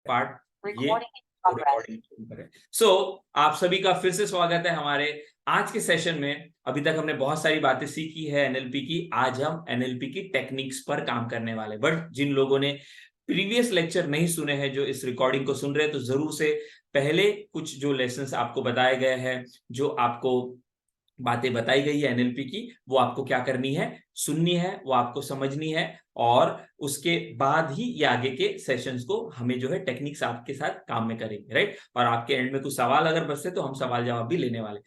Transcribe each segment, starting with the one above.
Part ये recording करें। आप सभी का फिर से स्वागत है हमारे आज के सेशन में। अभी तक हमने बहुत सारी बातें सीखी है एनएलपी की। आज हम एनएलपी की टेक्निक्स पर काम करने वाले। बट जिन लोगों ने प्रीवियस लेक्चर नहीं सुने हैं, जो इस रिकॉर्डिंग को सुन रहे हैं, तो जरूर से पहले कुछ जो लेसन्स आपको बताए गए हैं, जो आपको बातें बताई गई है एनएलपी की, वो आपको क्या करनी है, सुननी है, वो आपको समझनी है। और उसके बाद ही ये आगे के सेशंस को हमें जो है टेक्निक्स आपके साथ काम में करेंगे, राइट। और आपके एंड में कुछ सवाल अगर बचते तो हम सवाल जवाब भी लेने वाले।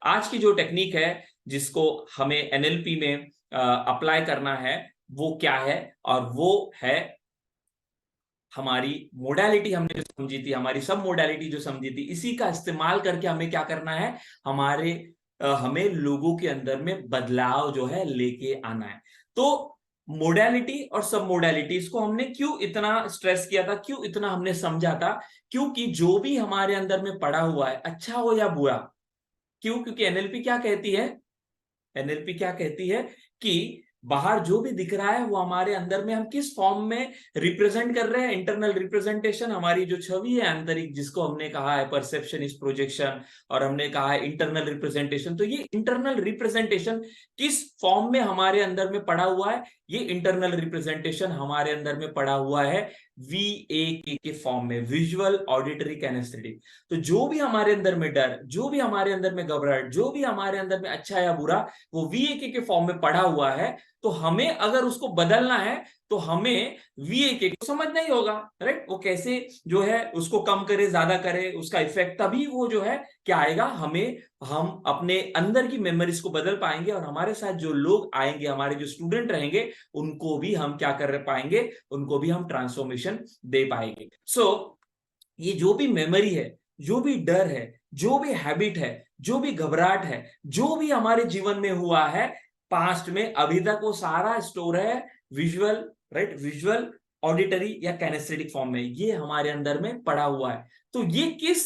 आज की जो टेक्निक है जिसको हमें एनएलपी में अप्लाई करना है, वो क्या है? और वो है हमारी मोडालिटी। हमने जो समझी थी, हमारी सब मोडालिटी जो समझी थी, इसी का इस्तेमाल करके हमें क्या करना है, हमें लोगों के अंदर में बदलाव जो है लेके आना है। तो मोडालिटी और सब मोडालिटीज को हमने क्यों इतना स्ट्रेस किया था, क्यों इतना हमने समझा था? क्योंकि जो भी हमारे अंदर में पड़ा हुआ है, अच्छा हो या बुरा, क्यों? क्योंकि एनएलपी क्या कहती है, एनएलपी क्या कहती है कि बाहर जो भी दिख रहा है वो हमारे अंदर में हम किस फॉर्म में रिप्रेजेंट कर रहे हैं। इंटरनल रिप्रेजेंटेशन, हमारी जो छवि है आंतरिक, जिसको हमने कहा है परसेप्शन इज प्रोजेक्शन, और हमने कहा है इंटरनल रिप्रेजेंटेशन। तो ये इंटरनल रिप्रेजेंटेशन किस फॉर्म में हमारे अंदर में पड़ा हुआ है? ये इंटरनल रिप्रेजेंटेशन हमारे अंदर में पड़ा हुआ है VAK के फॉर्म में, विजुअल ऑडिटरी कैनेस्थेटिक। तो जो भी हमारे अंदर में डर, जो भी हमारे अंदर में घबराहट, जो भी हमारे अंदर में अच्छा या बुरा, वो VAK के फॉर्म में पड़ा हुआ है। तो हमें अगर उसको बदलना है तो हमें VAK को समझना ही होगा, राइट। वो कैसे जो है उसको कम करे, ज्यादा करे, उसका इफेक्ट, तभी वो जो है क्या आएगा, हम अपने अंदर की मेमोरीज को बदल पाएंगे। और हमारे साथ जो लोग आएंगे, हमारे जो स्टूडेंट रहेंगे, उनको भी हम क्या कर पाएंगे, उनको भी हम ट्रांसफॉर्मेशन दे पाएंगे। ये जो भी मेमोरी है, जो भी डर है, जो भी हैबिट है, जो भी घबराहट है, जो भी हमारे जीवन में हुआ है पास्ट में, अभी तक वो सारा स्टोर है विजुअल, राइट, विजुअल, ऑडिटरी या कैनेस्थेटिक फॉर्म में। ये हमारे अंदर में पड़ा हुआ है। तो ये किस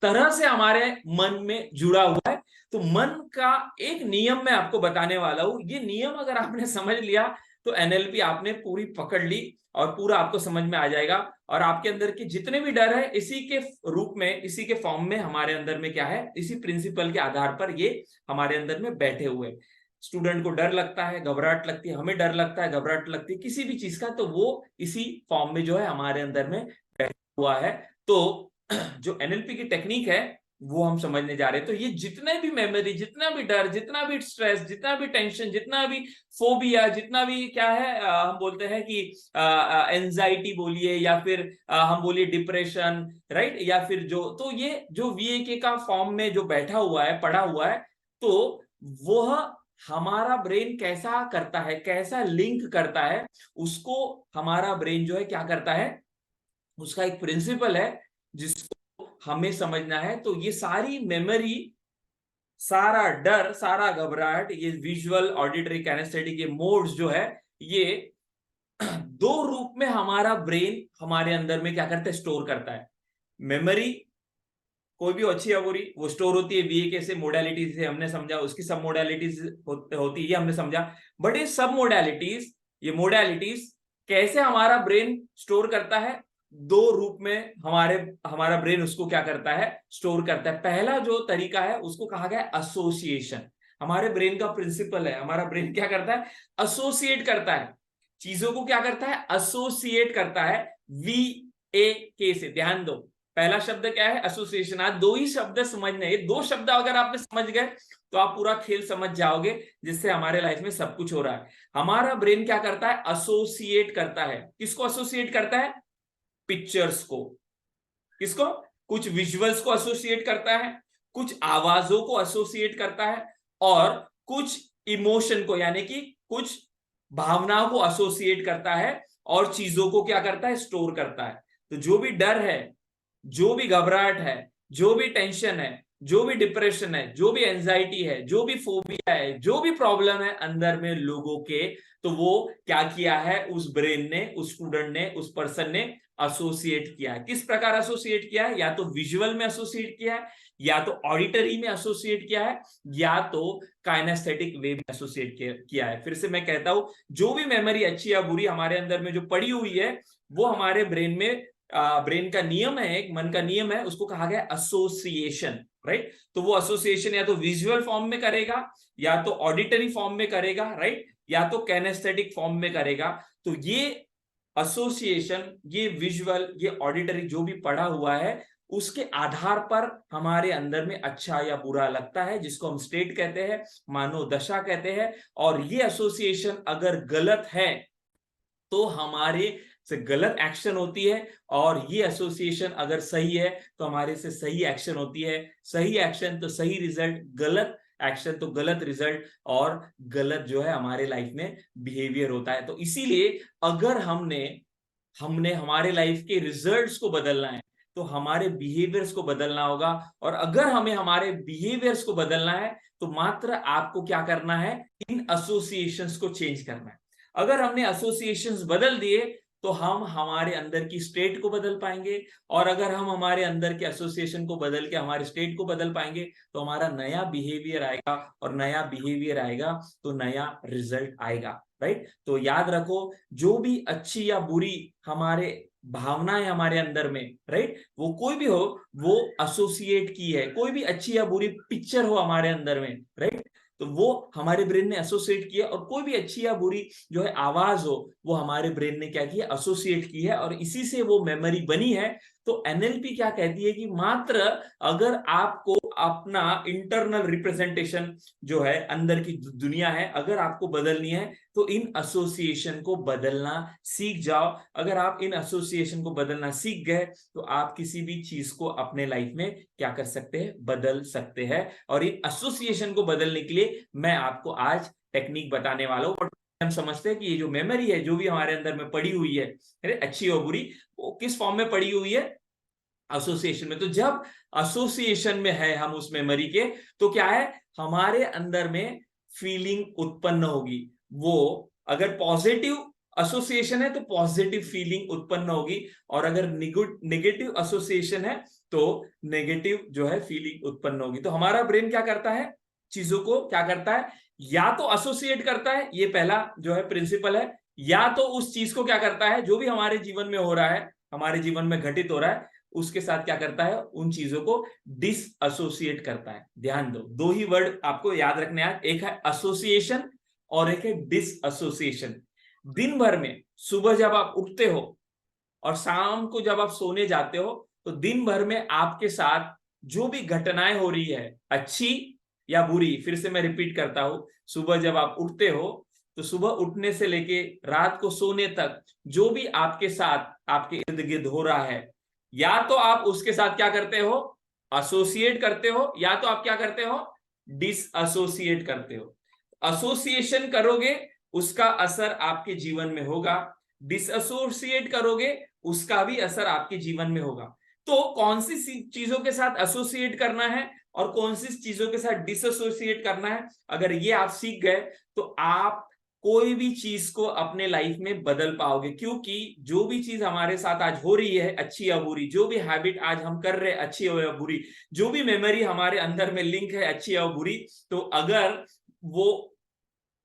तरह से हमारे मन में जुड़ा हुआ है, तो मन का एक नियम मैं आपको बताने वाला हूं। ये नियम अगर आपने समझ लिया तो एनएलपी आपने पूरी पकड़ ली और पूरा आपको समझ में आ जाएगा। और आपके अंदर के जितने भी डर है, इसी के रूप में, इसी के फॉर्म में हमारे अंदर में क्या है, इसी प्रिंसिपल के आधार पर ये हमारे अंदर में बैठे हुए। स्टूडेंट को डर लगता है, घबराहट लगती है, हमें डर लगता है, घबराहट लगती है किसी भी चीज का, तो वो इसी फॉर्म में जो है हमारे अंदर में बैठा हुआ है। तो जो एनएलपी की टेक्निक है वो हम समझने जा रहे हैं। तो ये जितने भी मेमोरी, जितना भी डर, जितना भी स्ट्रेस, जितना भी टेंशन, जितना भी फोबिया, जितना भी क्या है, हम बोलते हैं कि एंजाइटी बोलिए, या फिर हम बोलिए डिप्रेशन, राइट, या फिर जो, तो ये जो VAK का फॉर्म में जो बैठा हुआ है, पड़ा हुआ है, तो वह हमारा ब्रेन कैसा करता है, कैसा लिंक करता है, उसको हमारा ब्रेन जो है क्या करता है, उसका एक प्रिंसिपल है जिसको हमें समझना है। तो ये सारी मेमोरी, सारा डर, सारा घबराहट, ये विजुअल, ऑडिटरी, कैनेस्थेटिक, ये मोड्स जो है, ये दो रूप में हमारा ब्रेन हमारे अंदर में क्या करता है, स्टोर करता है। मेमोरी कोई भी अच्छी या बुरी, वो स्टोर होती है VAK से, मोडालिटी से हमने समझा, उसकी सब मोडालिटीज होती है, ये हमने समझा। बट ये सब मोडालिटीज, ये मोडालिटीज कैसे हमारा ब्रेन स्टोर करता है, दो रूप में हमारा ब्रेन उसको क्या करता है, स्टोर करता है। पहला जो तरीका है उसको कहा गया है एसोसिएशन। हमारे ब्रेन का प्रिंसिपल है, हमारा ब्रेन क्या करता है, एसोसिएट करता है चीजों को, क्या करता है, एसोसिएट करता है VAK से। ध्यान दो, पहला शब्द क्या है, एसोसिएशन। आज दो ही शब्द समझने, ये दो शब्द अगर आपने समझ गए तो आप पूरा खेल समझ जाओगे, जिससे हमारे लाइफ में सब कुछ हो रहा है। हमारा ब्रेन क्या करता है, एसोसिएट करता है। किसको एसोसिएट करता है? पिक्चर्स को। किसको? कुछ विजुअल्स को एसोसिएट करता है, कुछ आवाजों को एसोसिएट करता है, और कुछ इमोशन को, यानी कि कुछ भावनाओं को एसोसिएट करता है, और चीजों को क्या करता है, स्टोर करता है। तो जो भी डर है, जो भी घबराहट है, जो भी टेंशन है, जो भी डिप्रेशन है, जो भी एंजाइटी है, जो भी फोबिया है, जो भी प्रॉब्लम है अंदर में लोगों के, तो वो क्या किया है, उस ब्रेन ने, उस स्टूडेंट ने, उस पर्सन ने एसोसिएट किया है। किस प्रकार एसोसिएट किया है? या तो विजुअल में एसोसिएट किया है, या तो ऑडिटरी में एसोसिएट किया है, या तो काइनेस्थेटिक वे में एसोसिएट किया है। फिर से मैं कहता हूं, जो भी मेमोरी अच्छी या बुरी हमारे अंदर में जो पड़ी हुई है, वो हमारे ब्रेन में ब्रेन का नियम है, एक मन का नियम है, उसको कहा गया एसोसिएशन, राइट। तो वो एसोसिएशन या तो विजुअल फॉर्म में करेगा, या तो ऑडिटरी फॉर्म में करेगा, राइट, या तो कैनेस्थेटिक फॉर्म में करेगा। तो ये एसोसिएशन, ये विजुअल, ये ऑडिटरी जो भी पढ़ा हुआ है, उसके आधार पर हमारे अंदर में अच्छा या बुरा लगता है, जिसको हम स्टेट कहते हैं, मनोदशा कहते हैं। और ये एसोसिएशन अगर गलत है तो हमारे से गलत एक्शन होती है, और ये एसोसिएशन अगर सही है तो हमारे से सही एक्शन होती है। सही एक्शन तो सही रिजल्ट, गलत एक्शन तो गलत रिजल्ट, और गलत जो है हमारे लाइफ में बिहेवियर होता है। तो इसीलिए अगर हमने हमने हमारे लाइफ के रिजल्ट्स को बदलना है तो हमारे बिहेवियर्स को बदलना होगा। और अगर हमें हमारे बिहेवियर्स को बदलना है तो मात्र आपको क्या करना है, इन एसोसिएशंस को चेंज करना है। अगर हमने एसोसिएशंस बदल दिए तो हम हमारे अंदर की स्टेट को बदल पाएंगे, और अगर हम हमारे अंदर के एसोसिएशन को बदल के हमारे स्टेट को बदल पाएंगे तो हमारा नया बिहेवियर आएगा, और नया बिहेवियर आएगा तो नया रिजल्ट आएगा, राइट। तो याद रखो, जो भी अच्छी या बुरी हमारे भावनाएं हमारे अंदर में, राइट, वो कोई भी हो, वो एसोसिएट की है। कोई भी अच्छी या बुरी पिक्चर हो हमारे अंदर में, राइट, तो वो हमारे ब्रेन ने एसोसिएट किया। और कोई भी अच्छी या बुरी जो है आवाज हो, वो हमारे ब्रेन ने क्या किया, एसोसिएट की है, और इसी से वो मेमोरी बनी है। तो एनएलपी क्या कहती है कि मात्र अगर आपको अपना इंटरनल रिप्रेजेंटेशन जो है, अंदर की दुनिया है, अगर आपको बदलनी है तो इन एसोसिएशन को बदलना सीख जाओ। अगर आप इन एसोसिएशन को बदलना सीख गए तो आप किसी भी चीज को अपने लाइफ में क्या कर सकते हैं, बदल सकते हैं। और इन एसोसिएशन को बदलने के लिए मैं आपको आज टेक्निक बताने वाला हूं। हम समझते हैं कि ये जो मेमोरी है, जो भी हमारे अंदर में पड़ी हुई है, अच्छी और बुरी, वो किस फॉर्म में पड़ी हुई है, एसोसिएशन में। तो जब एसोसिएशन में है हम उस मेमोरी के, तो क्या है, हमारे अंदर में फीलिंग उत्पन्न होगी। वो अगर पॉजिटिव एसोसिएशन है तो पॉजिटिव फीलिंग उत्पन्न होगी, और अगर नेगेटिव एसोसिएशन है तो नेगेटिव जो है फीलिंग उत्पन्न होगी। तो हमारा ब्रेन क्या करता है, चीजों को क्या करता है, या तो एसोसिएट करता है, ये पहला जो है प्रिंसिपल है, या तो उस चीज को क्या करता है, जो भी हमारे जीवन में हो रहा है, हमारे जीवन में घटित हो रहा है, उसके साथ क्या करता है, उन चीजों को डिस एसोसिएट करता है। ध्यान दो, दो ही वर्ड आपको याद रखने हैं, एक है एसोसिएशन और एक है डिस एसोसिएशन। दिन भर में सुबह जब आप उठते हो और शाम को जब आप सोने जाते हो, तो दिन भर में आपके साथ जो भी घटनाएं हो रही है, अच्छी या बुरी, फिर से मैं रिपीट करता हूं, सुबह जब आप उठते हो तो सुबह उठने से लेके रात को सोने तक जो भी आपके साथ आपके इर्द गिर्द हो रहा है, या तो आप उसके साथ क्या करते हो, एसोसिएट करते हो, या तो आप क्या करते हो, डिस एसोसिएट करते हो। एसोसिएशन करोगे उसका असर आपके जीवन में होगा, डिसएसोसिएट करोगे उसका भी असर आपके जीवन में होगा। तो कौन सी चीजों के साथ एसोसिएट करना है और कौन सी चीजों के साथ डिसएसोसिएट करना है, अगर ये आप सीख गए तो आप कोई भी चीज को अपने लाइफ में बदल पाओगे। क्योंकि जो भी चीज हमारे साथ आज हो रही है, अच्छी या बुरी, जो भी हैबिट आज हम कर रहे हैं, अच्छी या बुरी, जो भी मेमोरी हमारे अंदर में लिंक है, अच्छी या बुरी, तो अगर वो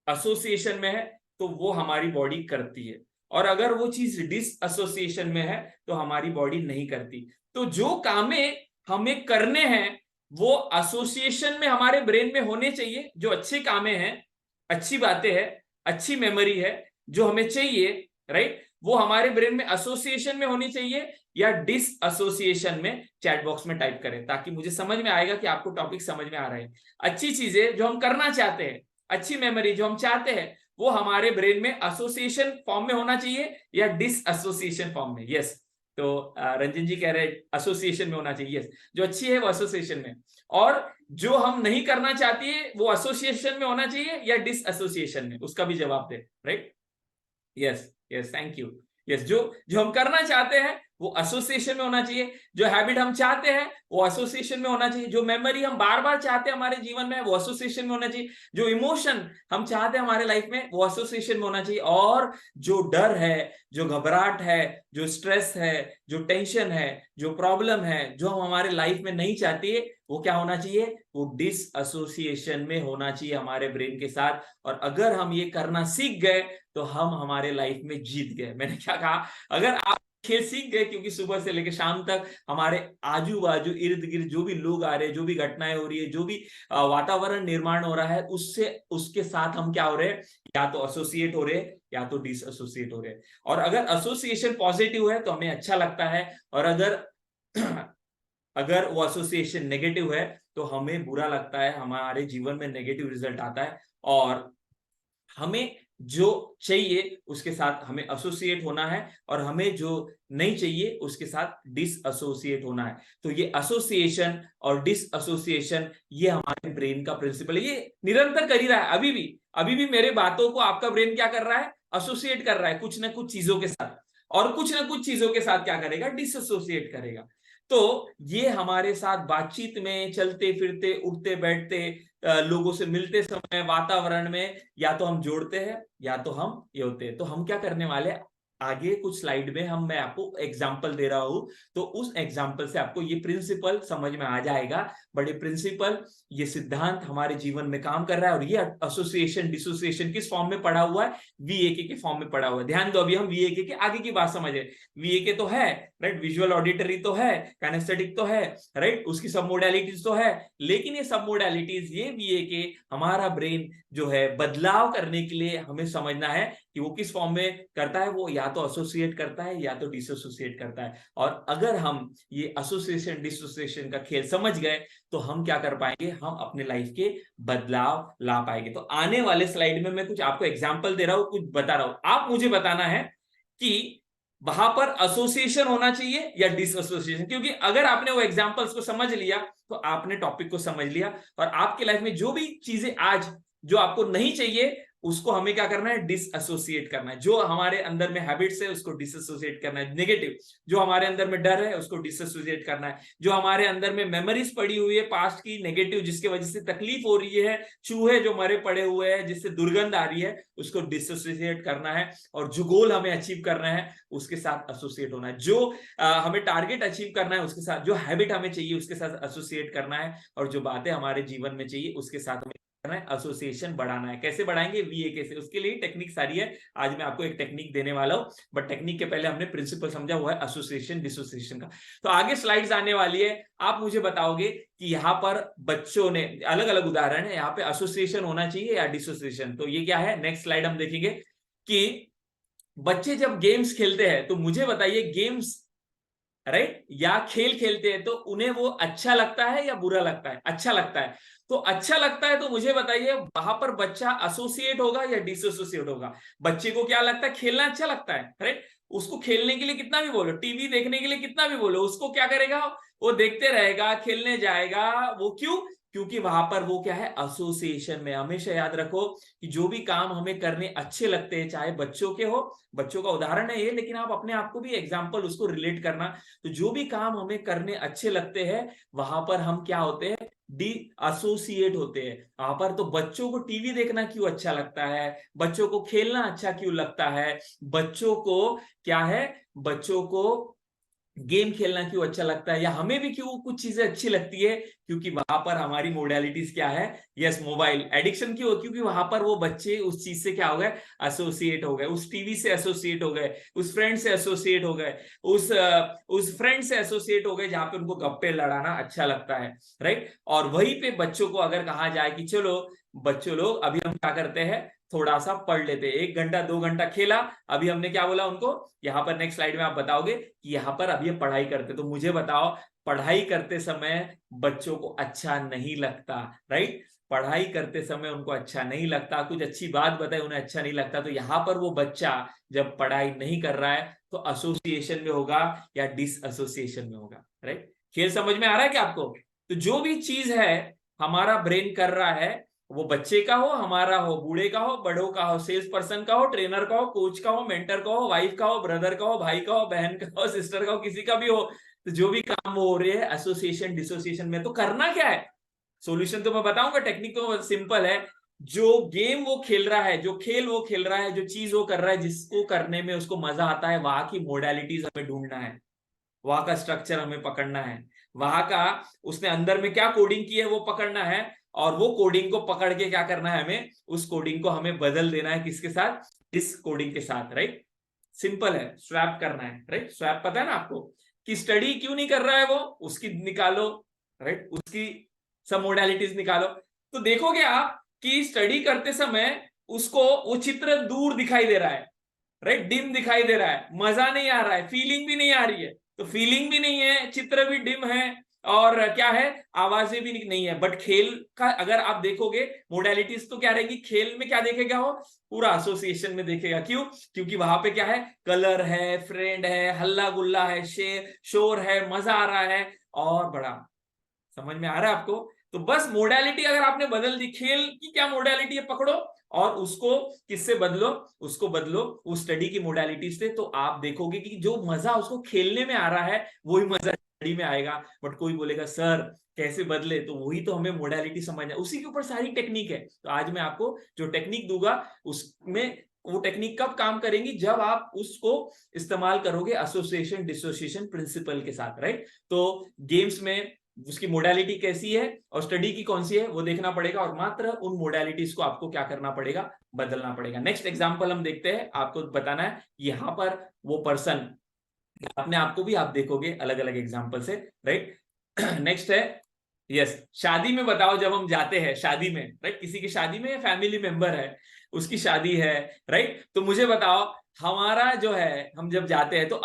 एसोसिएशन में है तो वो हमारी बॉडी करती है, और अगर वो चीज डिस एसोसिएशन में है तो हमारी बॉडी नहीं करती। तो जो कामें हमें करने हैं वो एसोसिएशन में हमारे ब्रेन में होने चाहिए। जो अच्छे कामें हैं, अच्छी बातें हैं, अच्छी मेमोरी है जो हमें चाहिए, राइट, वो हमारे ब्रेन में एसोसिएशन में होनी चाहिए या डिस एसोसिएशन में। चैट बॉक्स में टाइप करें ताकि मुझे समझ में आएगा कि आपको टॉपिक समझ में आ रहा है। अच्छी चीजें जो हम करना चाहते हैं, अच्छी मेमोरी जो हम चाहते हैं, वो हमारे ब्रेन में एसोसिएशन फॉर्म में होना चाहिए या डिस एसोसिएशन फॉर्म में। यस, तो रंजन जी कह रहे हैं एसोसिएशन में होना चाहिए। यस, जो अच्छी है वो एसोसिएशन में, और जो हम नहीं करना चाहती है वो एसोसिएशन में होना चाहिए या डिस एसोसिएशन में, उसका भी जवाब दे, right. Yes yes, thank you. Yes, जो जो हम करना चाहते हैं वो एसोसिएशन में होना चाहिए, जो हैबिट हम चाहते हैं वो एसोसिएशन में होना चाहिए, जो मेमोरी हम बार बार चाहते हैं हमारे जीवन में वो एसोसिएशन में होना चाहिए, जो इमोशन हम चाहते हैं हमारे लाइफ में वो एसोसिएशन में होना चाहिए, और जो डर है, जो घबराहट है, जो स्ट्रेस है, जो टेंशन है, जो प्रॉब्लम है, जो हम हमारे लाइफ में नहीं चाहती है, वो क्या होना चाहिए, वो डिस एसोसिएशन में होना चाहिए हमारे ब्रेन के साथ। और अगर हम ये करना सीख गए तो हम हमारे लाइफ में जीत गए। मैंने क्या कहा, अगर आप खेल सीख गए, क्योंकि सुबह से लेकर शाम तक हमारे आजू बाजू इर्द गिर्द जो भी लोग आ रहे हैं, जो भी घटनाएं हो रही है, जो भी वातावरण निर्माण हो रहा है, उससे उसके साथ हम क्या हो रहे हैं, या तो एसोसिएट हो रहे हैं या तो डिसएसोसिएट हो रहे हैं। और अगर एसोसिएशन पॉजिटिव है तो हमें अच्छा लगता है, और अगर अगर वो एसोसिएशन नेगेटिव है तो हमें बुरा लगता है, हमारे जीवन में नेगेटिव रिजल्ट आता है। और हमें जो चाहिए उसके साथ हमें एसोसिएट होना है, और हमें जो नहीं चाहिए उसके साथ डिसएसोसिएट होना है। तो ये एसोसिएशन और डिसएसोसिएशन ये हमारे ब्रेन का प्रिंसिपल है, ये निरंतर कर ही रहा है। अभी भी मेरे बातों को आपका ब्रेन क्या कर रहा है, एसोसिएट कर रहा है कुछ ना कुछ चीजों के साथ, और कुछ ना कुछ चीजों के साथ क्या करेगा, डिसएसोसिएट करेगा। तो ये हमारे साथ बातचीत में, चलते फिरते, उठते बैठते, लोगों से मिलते समय, वातावरण में, या तो हम जोड़ते हैं या तो हम ये होते हैं। तो हम क्या करने वाले हैं, आगे कुछ स्लाइड में मैं आपको एग्जांपल दे रहा हूं, तो उस एग्जांपल से आपको ये प्रिंसिपल समझ में आ जाएगा। बट ये प्रिंसिपल, ये सिद्धांत हमारे जीवन में काम कर रहा है, और ये एसोसिएशन डिसोसिएशन किस फॉर्म में पड़ा हुआ है, वीएके के फॉर्म में पड़ा हुआ है। ध्यान दो, अभी हम वीएके के आगे की बात समझे। वीएके तो है, राइट, विजुअल ऑडिटरी तो है, काइनेस्थेटिक तो है, राइट, उसकी सब मोडालिटीज तो है, लेकिन ये सब मोडालिटीज, ये वीएके, हमारा ब्रेन जो है बदलाव करने के लिए हमें समझना है कि वो किस फॉर्म में करता है। वो या तो एसोसिएट करता है या तो डिसोसिएट करता है। और अगर हम ये एसोसिएशन डिसोसिएशन का खेल समझ गए तो हम क्या कर पाएंगे, हम अपने लाइफ के बदलाव ला पाएंगे। तो आने वाले स्लाइड में मैं कुछ आपको एग्जांपल दे रहा हूं, कुछ बता रहा हूं, आप मुझे बताना है कि वहां पर एसोसिएशन होना चाहिए या डिसएसोसिएशन। क्योंकि अगर आपने वो एग्जांपल्स को समझ लिया तो आपने टॉपिक को समझ लिया, और आपकी लाइफ में जो भी चीजें आज जो आपको नहीं चाहिए उसको हमें क्या करना है, डिसएसोसिएट करना है। जो हमारे अंदर में हैबिट्स है उसको डिसएसोसिएट करना है, नेगेटिव। जो हमारे अंदर में डर है उसको डिसएसोसिएट करना है। जो हमारे अंदर में मेमोरीज पड़ी हुई है पास्ट की नेगेटिव, जिसकी वजह से तकलीफ हो रही है, चूहे जो मरे पड़े हुए हैं जिससे दुर्गंध आ रही है, उसको डिसएसोसिएट करना है। और जो गोल हमें अचीव करना है उसके साथ एसोसिएट होना है। जो हमें टारगेट अचीव करना है उसके साथ, जो हैबिट हमें चाहिए उसके साथ एसोसिएट करना है, और जो बातें हमारे जीवन में चाहिए उसके साथ हमें एसोसिएशन बढ़ाना है। कैसे बढ़ाएंगे, वीएके से। उसके लिए टेक्निक सारी है, आज मैं आपको एक टेक्निक देने वाला हूं, बट टेक्निक के पहले हमने प्रिंसिपल समझा हुआ है एसोसिएशन डिसोसिएशन का। तो आगे स्लाइड्स आने वाली है, आप मुझे बताओगे कि यहाँ पर बच्चों ने अलग अलग उदाहरण है, यहाँ पे एसोसिएशन होना चाहिए या डिसोसिएशन। तो ये क्या है, नेक्स्ट स्लाइड हम देखेंगे कि बच्चे जब गेम्स खेलते हैं तो मुझे बताइए, गेम्स राइट या खेल खेलते हैं तो उन्हें वो अच्छा लगता है या बुरा लगता है, अच्छा लगता है। तो अच्छा लगता है तो मुझे बताइए वहां पर बच्चा एसोसिएट होगा या डिसोसिएट होगा। बच्चे को क्या लगता है, खेलना अच्छा लगता है, राइट, उसको खेलने के लिए कितना भी बोलो, टीवी देखने के लिए कितना भी बोलो, उसको क्या करेगा, वो देखते रहेगा, खेलने जाएगा। वो क्यों, क्योंकि वहां पर वो क्या है, एसोसिएशन में। हमेशा याद रखो कि जो भी काम हमें करने अच्छे लगते हैं, चाहे बच्चों के हो, बच्चों का उदाहरण है ये, लेकिन आप अपने आप को भी एग्जाम्पल उसको रिलेट करना। तो जो भी काम हमें करने अच्छे लगते हैं वहां पर हम क्या होते हैं, डी एसोसिएट होते हैं। वहां पर तो बच्चों को टीवी देखना क्यों अच्छा लगता है, बच्चों को खेलना अच्छा क्यों लगता है, बच्चों को क्या है, बच्चों को गेम खेलना क्यों अच्छा लगता है, या हमें भी क्यों कुछ चीजें अच्छी लगती है, क्योंकि वहां पर हमारी मोडालिटीज क्या है, यस, मोबाइल एडिक्शन क्यों, क्योंकि वहां पर वो बच्चे उस चीज से क्या हो गए, एसोसिएट हो गए, उस टीवी से एसोसिएट हो गए, उस फ्रेंड से एसोसिएट हो गए, उस फ्रेंड से एसोसिएट हो गए जहां पे उनको गप्पे लड़ाना अच्छा लगता है, राइट। और वहीं पे बच्चों को अगर कहा जाए कि चलो बच्चों लोग अभी हम क्या करते हैं, थोड़ा सा पढ़ लेते हैं, 1 घंटा 2 घंटा खेला, अभी हमने क्या बोला उनको, यहाँ पर नेक्स्ट स्लाइड में आप बताओगे कि यहाँ पर अभी पढ़ाई करते, तो मुझे बताओ पढ़ाई करते समय बच्चों को अच्छा नहीं लगता, राइट, पढ़ाई करते समय उनको अच्छा नहीं लगता, कुछ अच्छी बात बताए उन्हें अच्छा नहीं लगता। तो यहाँ पर वो बच्चा जब पढ़ाई नहीं कर रहा है तो एसोसिएशन में होगा या डिसएसोसिएशन में होगा, राइट। खेल समझ में आ रहा है क्या आपको। तो जो भी चीज है हमारा ब्रेन कर रहा है, वो बच्चे का हो, हमारा हो, बूढ़े का हो, बड़ों का हो, सेल्स पर्सन का हो, ट्रेनर का हो, कोच का हो, मेंटर का हो, वाइफ का हो, ब्रदर का हो, भाई का हो, बहन का हो, सिस्टर का हो, किसी का भी हो, तो जो भी काम वो हो रहे हैं एसोसिएशन डिसोसिएशन में, तो करना क्या है, सॉल्यूशन तो मैं बताऊंगा, टेक्निक तो सिंपल है। जो गेम वो खेल रहा है, जो खेल वो खेल रहा है, जो चीज वो कर रहा है, जिसको करने में उसको मजा आता है, वहां की मोडालिटीज हमें ढूंढना है, वहां का स्ट्रक्चर हमें पकड़ना है, वहां का उसने अंदर में क्या कोडिंग की है वो पकड़ना है, और वो कोडिंग को पकड़ के क्या करना है, हमें उस कोडिंग को हमें बदल देना है, किसके साथ, इस कोडिंग के साथ, राइट। सिंपल है, स्वैप करना है, राइट। स्वैप पता है ना आपको कि स्टडी क्यों नहीं कर रहा है वो, उसकी निकालो, राइट, उसकी सब मोडालिटीज निकालो, तो देखोगे आप कि स्टडी करते समय उसको वो चित्र दूर दिखाई दे रहा है, राइट, डिम दिखाई दे रहा है, मजा नहीं आ रहा है, फीलिंग भी नहीं आ रही है। तो फीलिंग भी नहीं है, चित्र भी डिम है, और क्या है, आवाजें भी नहीं है। बट खेल का अगर आप देखोगे मोडालिटीज तो क्या रहेगी, खेल में क्या देखेगा वो, पूरा एसोसिएशन में देखेगा। क्यों? क्योंकि वहां पे क्या है, कलर है, फ्रेंड है, हल्ला गुल्ला है, शोर है, मजा आ रहा है, और बड़ा समझ में आ रहा है आपको। तो बस मोडालिटी अगर आपने बदल दी, खेल की क्या मोडालिटी है पकड़ो और उसको किससे बदलो, उसको बदलो उस स्टडी की मोडालिटी से, तो आप देखोगे कि जो मजा उसको खेलने में आ रहा है वही मजा स्टडी में आएगा। बट कोई बोलेगा सर कैसे बदले, तो वही तो हमें मोडालिटी समझना, उसी के ऊपर सारी टेक्निक है। तो आज मैं आपको जो टेक्निक दूंगा उसमें वो टेक्निक कब काम करेंगी, जब आप उसको इस्तेमाल करोगे एसोसिएशन डिसोसिएशन प्रिंसिपल के साथ, राइट। तो गेम्स में उसकी मोडालिटी कैसी है और स्टडी की कौन सी है वो देखना पड़ेगा, और मात्र उन मोडालिटीज को आपको क्या करना पड़ेगा, बदलना पड़ेगा। नेक्स्ट एग्जांपल हम देखते हैं, आपको बताना है यहां पर वो पर्सन, अपने आप को भी आप देखोगे अलग अलग एग्जांपल से, राइट। नेक्स्ट है, यस, शादी में बताओ, जब हम जाते हैं शादी में, राइट, किसी की शादी में फैमिली मेंबर है, उसकी शादी है, राइट, तो मुझे बताओ हमारा जो है, हम जब जाते हैं तो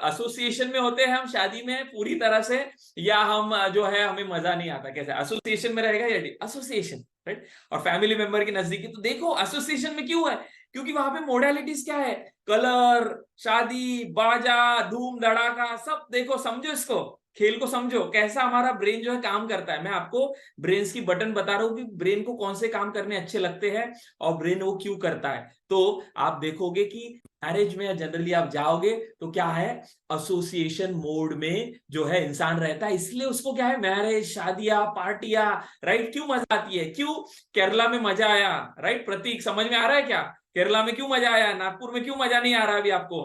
एसोसिएशन में होते हैं हम शादी में पूरी तरह से, या हम जो है हमें मजा नहीं आता, कैसे एसोसिएशन में रहेगा या एसोसिएशन, राइट। और फैमिली मेंबर की नजदीकी, तो देखो एसोसिएशन में क्यों है, क्योंकि वहां पे मोडालिटीज क्या है, कलर, शादी, बाजा, धूम धड़ाका, सब देखो, समझो इसको, खेल को समझो कैसा हमारा ब्रेन जो है काम करता है। मैं आपको ब्रेन की बटन बता रहा हूं कि ब्रेन को कौन से काम करने अच्छे लगते हैं और ब्रेन वो क्यों करता है। तो आप देखोगे कि मैरिज में जनरली आप जाओगे तो क्या है, एसोसिएशन मोड में जो है इंसान रहता है, इसलिए उसको क्या है, मैरिज, शादियां, पार्टियां, राइट, क्यों मजा आती है, क्यों केरला में मजा आया, राइट, प्रतीक समझ में आ रहा है क्या, केरला में क्यों मजा आया, नागपुर में क्यों मजा नहीं आ रहा अभी आपको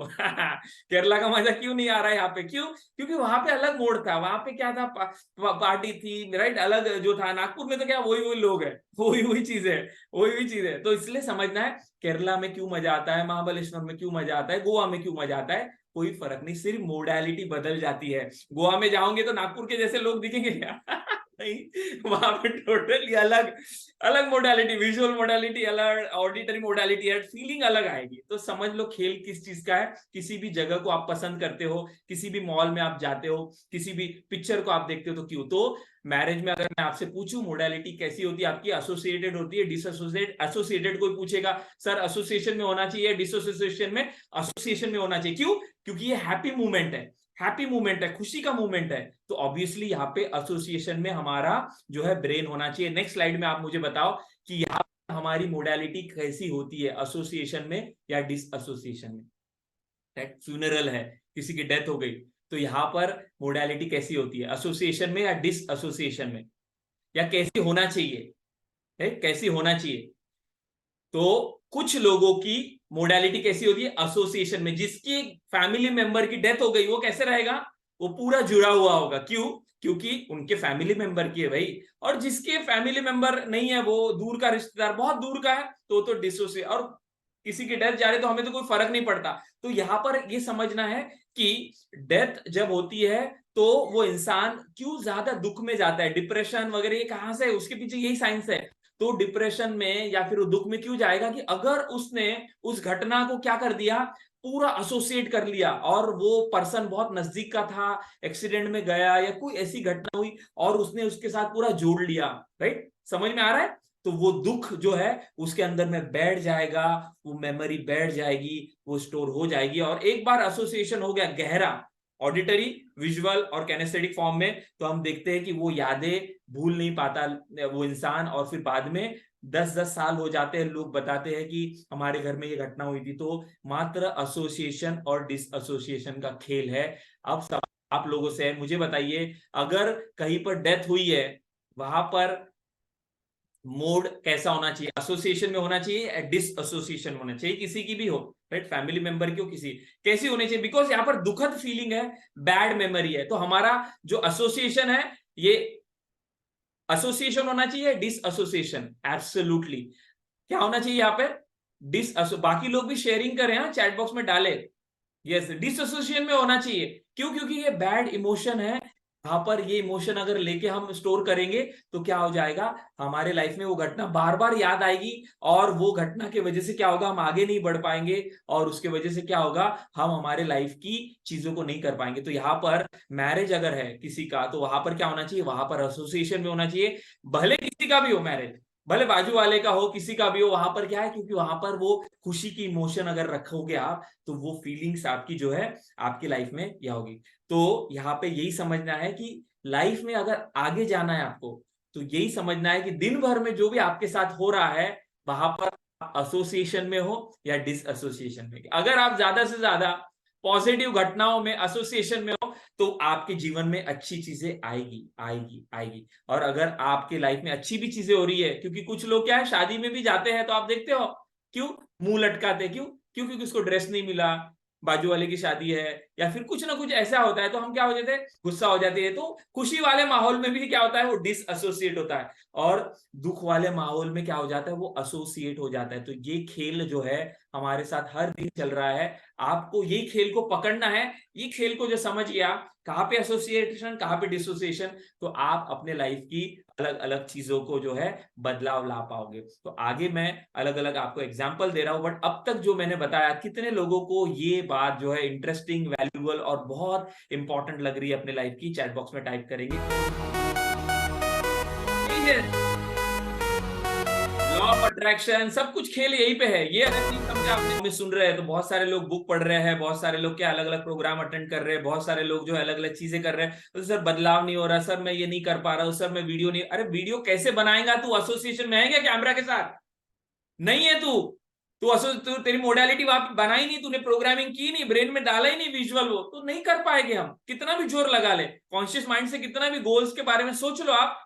केरला का मजा क्यों नहीं आ रहा है यहाँ पे, क्यों, क्योंकि वहां पे अलग मोड था, वहां पे क्या था, पार्टी थी, राइट, अलग जो था। नागपुर में तो क्या वही वही लोग है, वही वही चीज है, वही वही चीज है। तो इसलिए समझना है केरला में क्यों मजा आता है, महाबलेश्वर में क्यों मजा आता है, गोवा में क्यों मजा आता है, कोई फर्क नहीं, सिर्फ मोडालिटी बदल जाती है। गोवा में जाओगे तो नागपुर के जैसे लोग दिखेंगे क्या नहीं, वहां पे टोटली अलग अलग मोडालिटी, विजुअल मोडालिटी अलग, ऑडिटरी मोडालिटी अलग, फीलिंग अलग आएगी। तो समझ लो खेल किस चीज का है, किसी भी जगह को आप पसंद करते हो, किसी भी मॉल में आप जाते हो, किसी भी पिक्चर को आप देखते हो, तो क्यों। तो मैरिज में अगर मैं आपसे पूछूं मोडालिटी कैसी होती है आपकी, एसोसिएटेड होती है, डिसएसोसिएटेड, एसोसिएटेड कोई पूछेगा सर एसोसिएशन में होना चाहिए, डिसोसिएशन में, एसोसिएशन में होना चाहिए, क्यों, क्योंकि ये हैप्पी मूवमेंट है, हैप्पी मूवमेंट है, खुशी का मूवमेंट है, तो ऑब्वियसली यहाँ पे एसोसिएशन में हमारा जो है ब्रेन होना चाहिए। नेक्स्ट स्लाइड में आप मुझे बताओ कि यहाँ हमारी मोडालिटी कैसी होती है, एसोसिएशन में या डिस एसोसिएशन में। फ्यूनरल है, किसी की डेथ हो गई, तो यहां पर मोडालिटी कैसी होती है, एसोसिएशन में या डिस एसोसिएशन में, या कैसी होना चाहिए, है कैसी होना चाहिए। तो कुछ लोगों की मोडालिटी कैसी होती है, एसोसिएशन में, जिसकी फैमिली मेंबर की डेथ हो गई वो कैसे रहेगा, वो पूरा जुड़ा हुआ होगा, क्यों, क्योंकि उनके फैमिली मेंबर की है भाई। और जिसके फैमिली मेंबर नहीं है, वो दूर का रिश्तेदार, बहुत दूर का है, तो डिसोसिएट, और किसी की डेथ जा रही तो हमें तो कोई फर्क नहीं पड़ता। तो यहां पर ये समझना है कि डेथ जब होती है तो वो इंसान क्यों ज्यादा दुख में जाता है, डिप्रेशन वगैरह, ये कहां से है, उसके पीछे यही साइंस है। तो डिप्रेशन में या फिर दुख में क्यों जाएगा, कि अगर उसने उस घटना को क्या कर दिया, पूरा एसोसिएट कर लिया, और वो पर्सन बहुत नजदीक का था, एक्सीडेंट में गया या कोई ऐसी घटना हुई और उसने उसके साथ पूरा जोड़ लिया, राइट, समझ में आ रहा है। तो वो दुख जो है उसके अंदर में बैठ जाएगा, वो मेमोरी बैठ जाएगी, वो स्टोर हो जाएगी, और एक बार एसोसिएशन हो गया गहरा, ऑडिटरी, विजुअल और कैनेस्थेटिक फॉर्म में, तो हम देखते हैं कि वो यादें भूल नहीं पाता वो इंसान, और फिर बाद में 10-10 साल हो जाते हैं, लोग बताते हैं कि हमारे घर में ये घटना हुई थी। तो मात्र एसोसिएशन और डिस एसोसिएशन का खेल है। अब सब आप लोगों से मुझे बताइए, अगर कहीं पर डेथ हुई है, वहां पर मोड कैसा होना चाहिए, एसोसिएशन में होना चाहिए, डिस एसोसिएशन होना चाहिए, किसी की भी हो, राइट, फैमिली मेंबर की हो, किसी कैसी होनी चाहिए, बिकॉज यहाँ पर दुखद फीलिंग है, बैड मेमोरी है। तो हमारा जो एसोसिएशन है, ये एसोसिएशन होना चाहिए, डिस एसोसिएशन, एब्सोल्युटली क्या होना चाहिए यहाँ पे, बाकी लोग भी शेयरिंग करें, हाँ, चैट बॉक्स में डाले। यस, डिसएसोसिएशन में होना चाहिए। क्यों? क्योंकि ये बैड इमोशन है। यहाँ पर ये इमोशन अगर लेके हम स्टोर करेंगे तो क्या हो जाएगा, हमारे लाइफ में वो घटना बार बार याद आएगी, और वो घटना की वजह से क्या होगा, हम आगे नहीं बढ़ पाएंगे, और उसके वजह से क्या होगा, हम हमारे लाइफ की चीजों को नहीं कर पाएंगे। तो यहाँ पर मैरिज अगर है किसी का, तो वहां पर क्या होना चाहिए, वहां पर एसोसिएशन में होना चाहिए। भले किसी का भी हो मैरिज, भले बाजू वाले का हो, किसी का भी हो, वहां पर क्या है, क्योंकि वहां पर वो खुशी की इमोशन अगर रखोगे आप, तो वो फीलिंग्स आपकी जो है आपकी लाइफ में यह होगी। तो यहाँ पे यही समझना है कि लाइफ में अगर आगे जाना है आपको, तो यही समझना है कि दिन भर में जो भी आपके साथ हो रहा है, वहां पर एसोसिएशन में हो या डिस एसोसिएशन में। अगर आप ज्यादा से ज्यादा पॉजिटिव घटनाओं में एसोसिएशन में हो, तो आपके जीवन में अच्छी चीजें आएगी आएगी आएगी। और अगर आपके लाइफ में अच्छी भी चीजें हो रही है, क्योंकि कुछ लोग क्या है, शादी में भी जाते हैं तो आप देखते हो क्यों मुंह लटकाते, क्यों क्यों क्योंकि उसको ड्रेस नहीं मिला, बाजू वाले की शादी है, या फिर कुछ ना कुछ ऐसा होता है, तो हम क्या हो जाते हैं, गुस्सा हो जाते हैं। तो खुशी वाले माहौल में भी क्या होता है, वो डिस एसोसिएट होता है, और दुख वाले माहौल में क्या हो जाता है, वो एसोसिएट हो जाता है। तो ये खेल जो है हमारे साथ हर दिन चल रहा है, आपको यही खेल को पकड़ना है। ये खेल को जो समझ गया, कहां पे एसोसिएशन कहां पे डिसोसिएशन, तो आप अपने लाइफ की अलग अलग चीजों को जो है बदलाव ला पाओगे। तो आगे मैं अलग अलग आपको एग्जांपल दे रहा हूं, बट अब तक जो मैंने बताया, कितने लोगों को ये बात जो है इंटरेस्टिंग, वैल्यूएबल और बहुत इंपॉर्टेंट लग रही है अपने लाइफ की, चैट बॉक्स में टाइप करेंगे। लॉ ऑफ अट्रैक्शन, सब कुछ खेल यहीं पे है। ये अगर नहीं समझे आपने, में सुन रहे हैं, तो बहुत सारे लोग बुक पढ़ रहे हैं, बहुत सारे लोग क्या अलग अलग प्रोग्राम अटेंड कर रहे हैं, बहुत सारे लोग जो है अलग अलग चीजें कर रहे हैं, तो सर बदलाव नहीं हो रहा, सर मैं ये नहीं कर पा रहा हूँ, सर मैं वीडियो नहीं। अरे वीडियो कैसे बनाएगा तू, एसोसिएशन में है क्या कैमरा के साथ? नहीं है तू, तू तेरी मोडालिटी वहां बनाई नहीं, तूने प्रोग्रामिंग की नहीं, ब्रेन में डाला ही नहीं विजुअल, वो तो नहीं कर पाएंगे हम, कितना भी जोर लगा ले, कॉन्शियस माइंड से कितना भी गोल्स के बारे में सोच लो आप,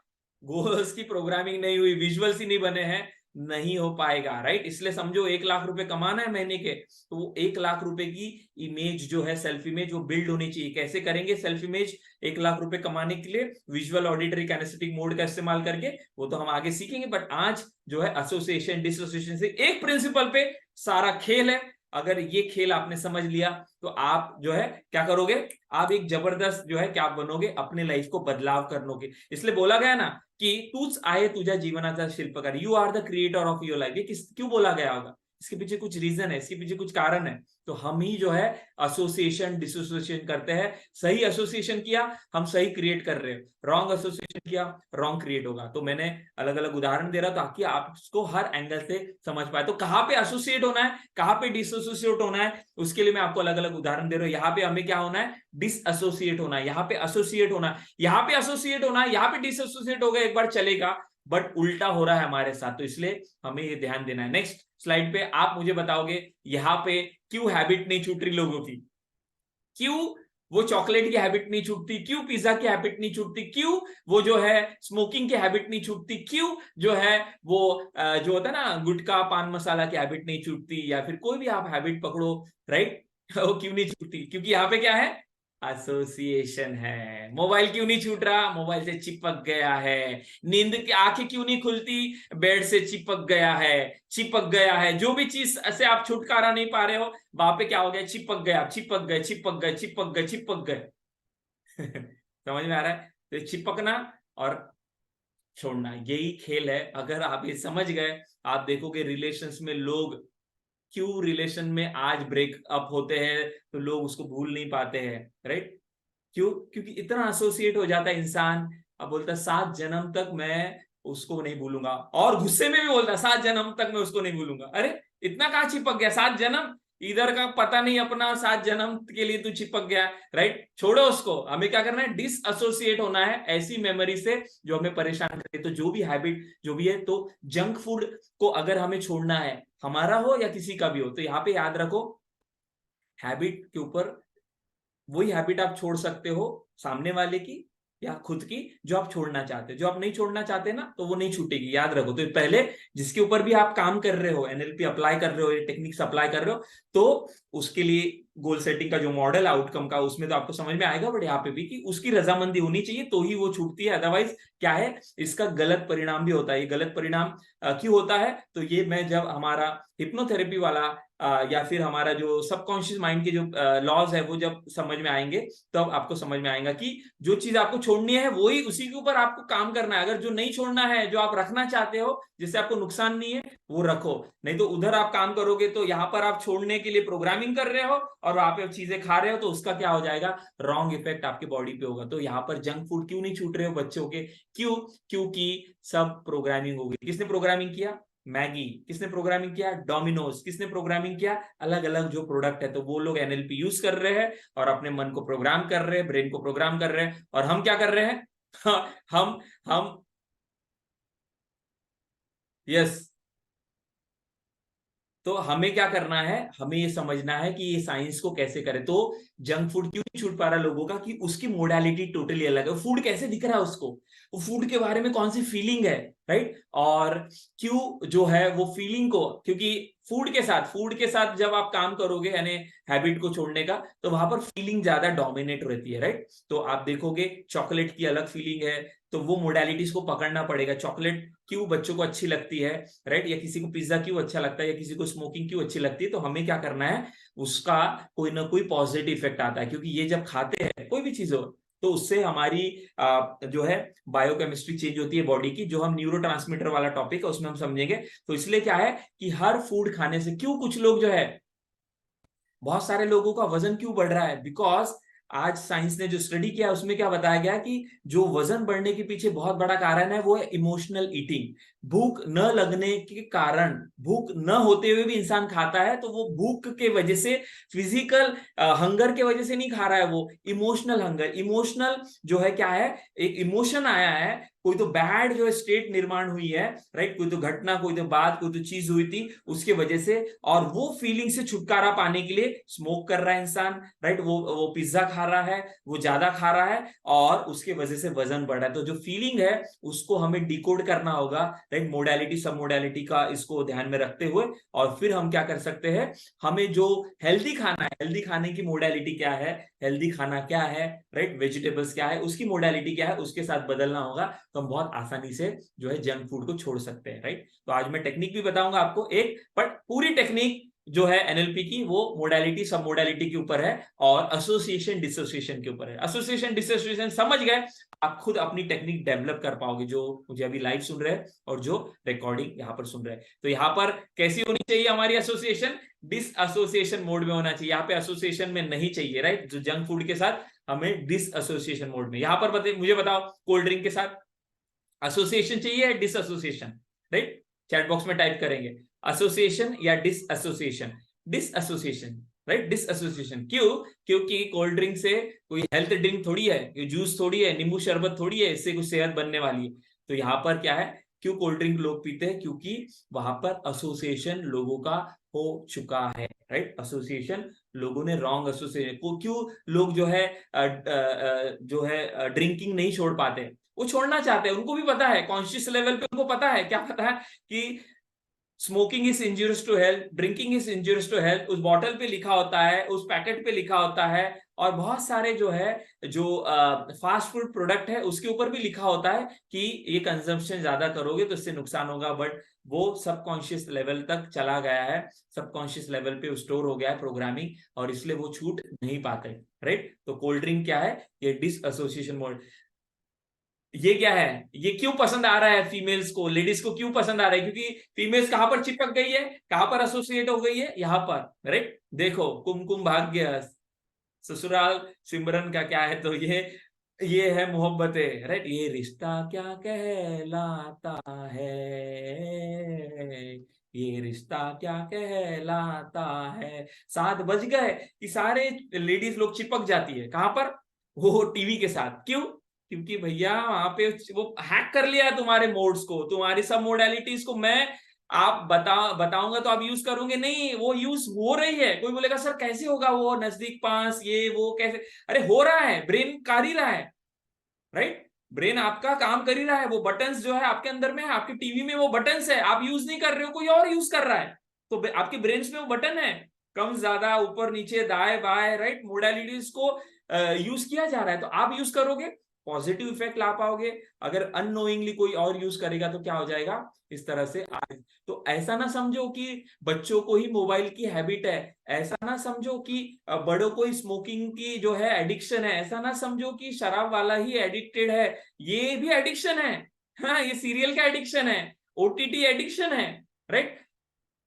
गोल्स की प्रोग्रामिंग नहीं हुई, विजुअल्स ही नहीं बने हैं, नहीं हो पाएगा। राइट? इसलिए समझो 1 लाख रुपए कमाना है महीने के, तो वो 1 लाख रुपए की इमेज जो है, सेल्फ इमेज, वो बिल्ड होनी चाहिए। कैसे करेंगे सेल्फ इमेज 1 लाख रुपए कमाने के लिए? विजुअल ऑडिटरी कैनेस्थेटिक मोड का इस्तेमाल करके, वो तो हम आगे सीखेंगे। बट आज जो है एसोसिएशन डिसोसिएशन से एक प्रिंसिपल पे सारा खेल है। अगर ये खेल आपने समझ लिया, तो आप जो है क्या करोगे, आप एक जबरदस्त जो है क्या बनोगे, अपने लाइफ को बदलाव करनोगे। इसलिए बोला गया ना कि तूच आहे तुझ्या जीवनाचा शिल्पकार, you are the creator of your life. ये क्यों बोला गया होगा? इसके पीछे कुछ रीजन है, इसके पीछे कुछ कारण है। तो हम ही जो है एसोसिएशन डिसोसिएशन करते हैं। सही एसोसिएशन किया, हम सही क्रिएट कर रहे हैं, रॉन्ग एसोसिएशन किया, रॉन्ग क्रिएट होगा। तो मैंने अलग अलग उदाहरण दे रहा ताकि आप इसको हर एंगल से समझ पाए। तो कहां पे एसोसिएट होना है, कहां पे डिसोसिएट होना है, उसके लिए मैं आपको अलग अलग उदाहरण दे रहा हूं। यहाँ पे हमें क्या होना है, डिसएसोसिएट होना है, यहाँ पे एसोसिएट होना है, यहाँ पे एसोसिएट होना है, यहाँ पे डिसएसोसिएट हो गया एक बार चलेगा, बट उल्टा हो रहा है हमारे साथ, तो इसलिए हमें ये ध्यान देना है। नेक्स्ट स्लाइड पे आप मुझे बताओगे यहाँ पे क्यों हैबिट नहीं छूट रही लोगों की, क्यों वो चॉकलेट की हैबिट नहीं छूटती, क्यों पिज्जा की हैबिट नहीं छूटती, क्यों वो जो है स्मोकिंग की हैबिट नहीं छूटती, क्यों जो है वो जो होता है ना गुटखा पान मसाला की हैबिट नहीं छूटती, या फिर कोई भी आप हैबिट पकड़ो, राइट? वो क्यों नहीं छूटती? क्योंकि यहाँ पे क्या है, एसोसिएशन है। मोबाइल क्यों नहीं छूट रहा? मोबाइल से चिपक गया है। नींद की आंखें क्यों नहीं खुलती? बेड से चिपक गया है, चिपक गया है। जो भी चीज से आप छुटकारा नहीं पा रहे हो, वहां पे क्या हो गया, चिपक गया, चिपक गए, चिपक गए, चिपक गए, चिपक गए। समझ में आ रहा है? तो चिपकना और छोड़ना, यही खेल है। अगर आप ये समझ गए, आप देखोगे रिलेशंस में लोग क्यों रिलेशन में आज ब्रेकअप होते हैं, तो लोग उसको भूल नहीं पाते हैं। राइट? क्यों? क्योंकि इतना एसोसिएट हो जाता है इंसान। अब बोलता है 7 जन्म तक मैं उसको नहीं भूलूंगा, और गुस्से में भी बोलता है 7 जन्म तक मैं उसको नहीं भूलूंगा। अरे इतना कहां चिपक गया, 7 जन्म इधर का पता नहीं अपना, 7 जन्म के लिए तू चिपक गया। राइट? छोड़ो उसको, हमें क्या करना है, डिस एसोसिएट होना है ऐसी मेमोरी से जो हमें परेशान करे। तो जो भी हैबिट जो भी है, तो जंक फूड को अगर हमें छोड़ना है, हमारा हो या किसी का भी हो, तो यहाँ पे याद रखो, हैबिट के ऊपर वही हैबिट आप छोड़ सकते हो सामने वाले की या खुद की, जो आप छोड़ना चाहते हो। जो आप नहीं छोड़ना चाहते ना, तो वो नहीं छूटेगी, याद रखो। तो पहले जिसके ऊपर भी आप काम कर रहे हो, एनएलपी अप्लाई कर रहे हो, ये टेक्निक्स अप्लाई कर रहे हो, तो उसके लिए गोल सेटिंग का जो मॉडल आउटकम का, उसमें तो आपको समझ में आएगा, बट यहाँ पे भी कि उसकी रजामंदी होनी चाहिए तो ही वो छूटती है, अदरवाइज क्या है, इसका गलत परिणाम भी होता है। ये गलत परिणाम क्यों होता है, तो ये मैं जब हमारा हिप्नोथेरेपी वाला या फिर हमारा जो सबकॉन्शियस माइंड के जो लॉज है वो जब समझ में आएंगे, तब आपको समझ में आएगा कि जो चीज आपको छोड़नी है वही उसी के ऊपर आपको काम करना है। अगर जो नहीं छोड़ना है, जो आप रखना चाहते हो जिससे आपको नुकसान नहीं है, वो रखो। नहीं तो उधर आप काम करोगे तो यहाँ पर आप छोड़ने के लिए प्रोग्रामिंग कर रहे हो और वहां पे चीजें खा रहे हो, तो उसका क्या हो जाएगा, रॉन्ग इफेक्ट आपके बॉडी पे होगा। तो यहाँ पर जंक फूड क्यों नहीं छूट रहे हो बच्चों के, क्यों, क्योंकि सब प्रोग्रामिंग हो गई। किसने प्रोग्रामिंग किया, मैगी। किसने प्रोग्रामिंग किया, डोमिनोज। किसने प्रोग्रामिंग किया, अलग अलग जो प्रोडक्ट है। तो वो लोग एनएलपी यूज कर रहे हैं और अपने मन को प्रोग्राम कर रहे हैं, ब्रेन को प्रोग्राम कर रहे हैं। और हम क्या कर रहे हैं हम यस, तो हमें क्या करना है, हमें ये समझना है कि ये साइंस को कैसे करें। तो जंक फूड क्यों नहीं छूट पा रहा लोगों का, कि उसकी मोडालिटी टोटली अलग है। फूड कैसे दिख रहा है उसको, वो फूड के बारे में कौन सी फीलिंग है, राइट। और क्यों जो है वो फीलिंग को, क्योंकि फूड के साथ जब आप काम करोगे यानी हैबिट को छोड़ने का, तो वहां पर फीलिंग ज्यादा डोमिनेट रहती है, राइट। तो आप देखोगे चॉकलेट की अलग फीलिंग है, तो वो मोडालिटीज को पकड़ना पड़ेगा। चॉकलेट क्यों बच्चों को अच्छी लगती है, राइट, या किसी को पिज्जा क्यों अच्छा लगता है, या किसी को स्मोकिंग क्यों अच्छी लगती है, तो हमें क्या करना है, उसका कोई ना कोई पॉजिटिव इफेक्ट आता है। क्योंकि ये जब खाते हैं कोई भी चीज हो, तो उससे हमारी जो है बायोकेमिस्ट्री चेंज होती है बॉडी की, जो हम न्यूरोट्रांसमीटर वाला टॉपिक है उसमें हम समझेंगे। तो इसलिए क्या है कि हर फूड खाने से क्यों कुछ लोग जो है, बहुत सारे लोगों का वजन क्यों बढ़ रहा है, बिकॉज आज साइंस ने जो स्टडी किया उसमें क्या बताया गया कि जो वजन बढ़ने के पीछे बहुत बड़ा कारण है वो है इमोशनल ईटिंग। भूख न लगने के कारण, भूख न होते हुए भी इंसान खाता है, तो वो भूख के वजह से, फिजिकल हंगर के वजह से नहीं खा रहा है, वो इमोशनल हंगर, इमोशनल जो है क्या है, एक इमोशन आया है, कोई तो बैड जो स्टेट निर्माण हुई है, राइट, कोई तो घटना, कोई तो बात, कोई तो चीज हुई थी उसके वजह से, और वो फीलिंग से छुटकारा पाने के लिए स्मोक कर रहा है इंसान, राइट, वो पिज्जा खा रहा है, वो ज्यादा खा रहा है, और उसके वजह से वजन बढ़ रहा है। तो जो फीलिंग है उसको हमें डिकोड करना होगा, राइट, मोडालिटी सब मोडालिटी का इसको ध्यान में रखते हुए। और फिर हम क्या कर सकते हैं, हमें जो हेल्दी खाना है, हेल्दी खाने की मोडालिटी क्या है, हेल्दी खाना क्या है, राइट, वेजिटेबल्स क्या है, उसकी मोडालिटी क्या है, उसके साथ बदलना होगा। तो हम बहुत आसानी से जो है जंक फूड को छोड़ सकते हैं, राइट। तो आज मैं टेक्निक भी बताऊंगा आपको एक, बट पूरी टेक्निक जो है एनएलपी की वो मोडालिटी सब मोडालिटी के ऊपर है और एसोसिएशन डिसोसिएशन के ऊपर है। एसोसिएशन डिसोसिएशन समझ गए, आप खुद अपनी टेक्निक डेवलप कर पाओगे, जो मुझे अभी लाइव सुन रहे हैं और जो रिकॉर्डिंग यहाँ पर सुन रहे हैं। तो यहाँ पर कैसी होनी चाहिए हमारी एसोसिएशन, डिस एसोसिएशन मोड में होना चाहिए। यहाँ पे एसोसिएशन में नहीं चाहिए, राइट, जो जंक फूड के साथ हमें डिस एसोसिएशन मोड में। यहाँ पर मुझे बताओ, कोल्ड ड्रिंक के साथ एसोसिएशन चाहिए या disassociation, right, chat box में टाइप करेंगे एसोसिएशन या disassociation, disassociation, right, disassociation. क्यों, क्योंकि कोल्ड ड्रिंक से कोई हेल्थ ड्रिंक थोड़ी है, ये जूस थोड़ी है, नींबू शरबत थोड़ी है, इससे कुछ सेहत बनने वाली है। तो यहाँ पर क्या है, क्यों कोल्ड ड्रिंक लोग पीते हैं, क्योंकि वहां पर एसोसिएशन लोगों का हो चुका है, राइट, एसोसिएशन लोगों ने रॉन्ग एसोसिएशन को, क्यों लोग जो है ड्रिंकिंग नहीं छोड़ पाते, वो छोड़ना चाहते हैं, उनको भी पता है, कॉन्शियस लेवल पे उनको पता है, क्या पता है कि smoking is injurious to health, drinking is injurious to health, उस बॉटल पे लिखा होता है, उस पैकेट पे लिखा होता है। और बहुत सारे जो है जो फास्ट फूड प्रोडक्ट है उसके ऊपर भी लिखा होता है कि ये कंजम्पशन ज्यादा करोगे तो इससे नुकसान होगा, बट वो सबकॉन्शियस लेवल तक चला गया है, सबकॉन्शियस लेवल पे स्टोर हो गया है प्रोग्रामिंग, और इसलिए वो छूट नहीं पाते, राइट। तो कोल्ड ड्रिंक क्या है, ये डिस एसोसिएशन मोड। ये क्या है, ये क्यों पसंद आ रहा है फीमेल्स को, लेडीज को क्यों पसंद आ रहा है, क्योंकि फीमेल्स कहां पर चिपक गई है, कहां पर एसोसिएट हो गई है, यहां पर, राइट। देखो कुमकुम भाग्य, ससुराल सिमरन का क्या है, तो ये है मोहब्बतें, राइट, ये रिश्ता क्या कहलाता है, ये रिश्ता क्या कहलाता है। 7 बज गए कि सारे लेडीज लोग चिपक जाती है, कहां पर, वो टीवी के साथ। क्यों, क्योंकि भैया वहां पे वो हैक कर लिया है तुम्हारे मोड्स को, तुम्हारी सब मोडालिटीज को। मैं आप बताऊंगा तो आप यूज करोगे नहीं, वो यूज हो रही है। कोई बोलेगा सर कैसे होगा, वो नजदीक पास ये वो कैसे, अरे हो रहा है, ब्रेन कर ही रहा है, राइट, ब्रेन आपका काम कर ही रहा है। वो बटन्स जो है आपके अंदर में है, आपके टीवी में वो बटन्स है, आप यूज नहीं कर रहे हो, कोई और यूज कर रहा है, तो आपके ब्रेन में वो बटन है, कम ज्यादा, ऊपर नीचे, दाएं बाएं, राइट, मोडालिटीज को यूज किया जा रहा है। तो आप यूज करोगे पॉजिटिव इफेक्ट ला पाओगे, अगर अननोइंगली कोई और यूज करेगा तो क्या हो जाएगा, इस तरह से। तो ऐसा ना समझो कि बच्चों को ही मोबाइल की हैबिट है, ऐसा ना समझो कि बड़ों को ही स्मोकिंग की जो है एडिक्शन है, ऐसा ना समझो कि शराब वाला ही एडिक्टेड है। ये भी एडिक्शन है, हाँ, ये सीरियल का एडिक्शन है, ओटीटी एडिक्शन है, राइट।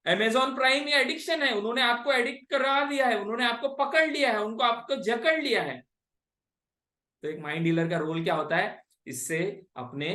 अमेजॉन प्राइम ये एडिक्शन है, उन्होंने आपको एडिक्ट करा दिया है, उन्होंने आपको पकड़ लिया है, उनको आपको जकड़ लिया है। तो एक माइंड डीलर का रोल क्या होता है, इससे अपने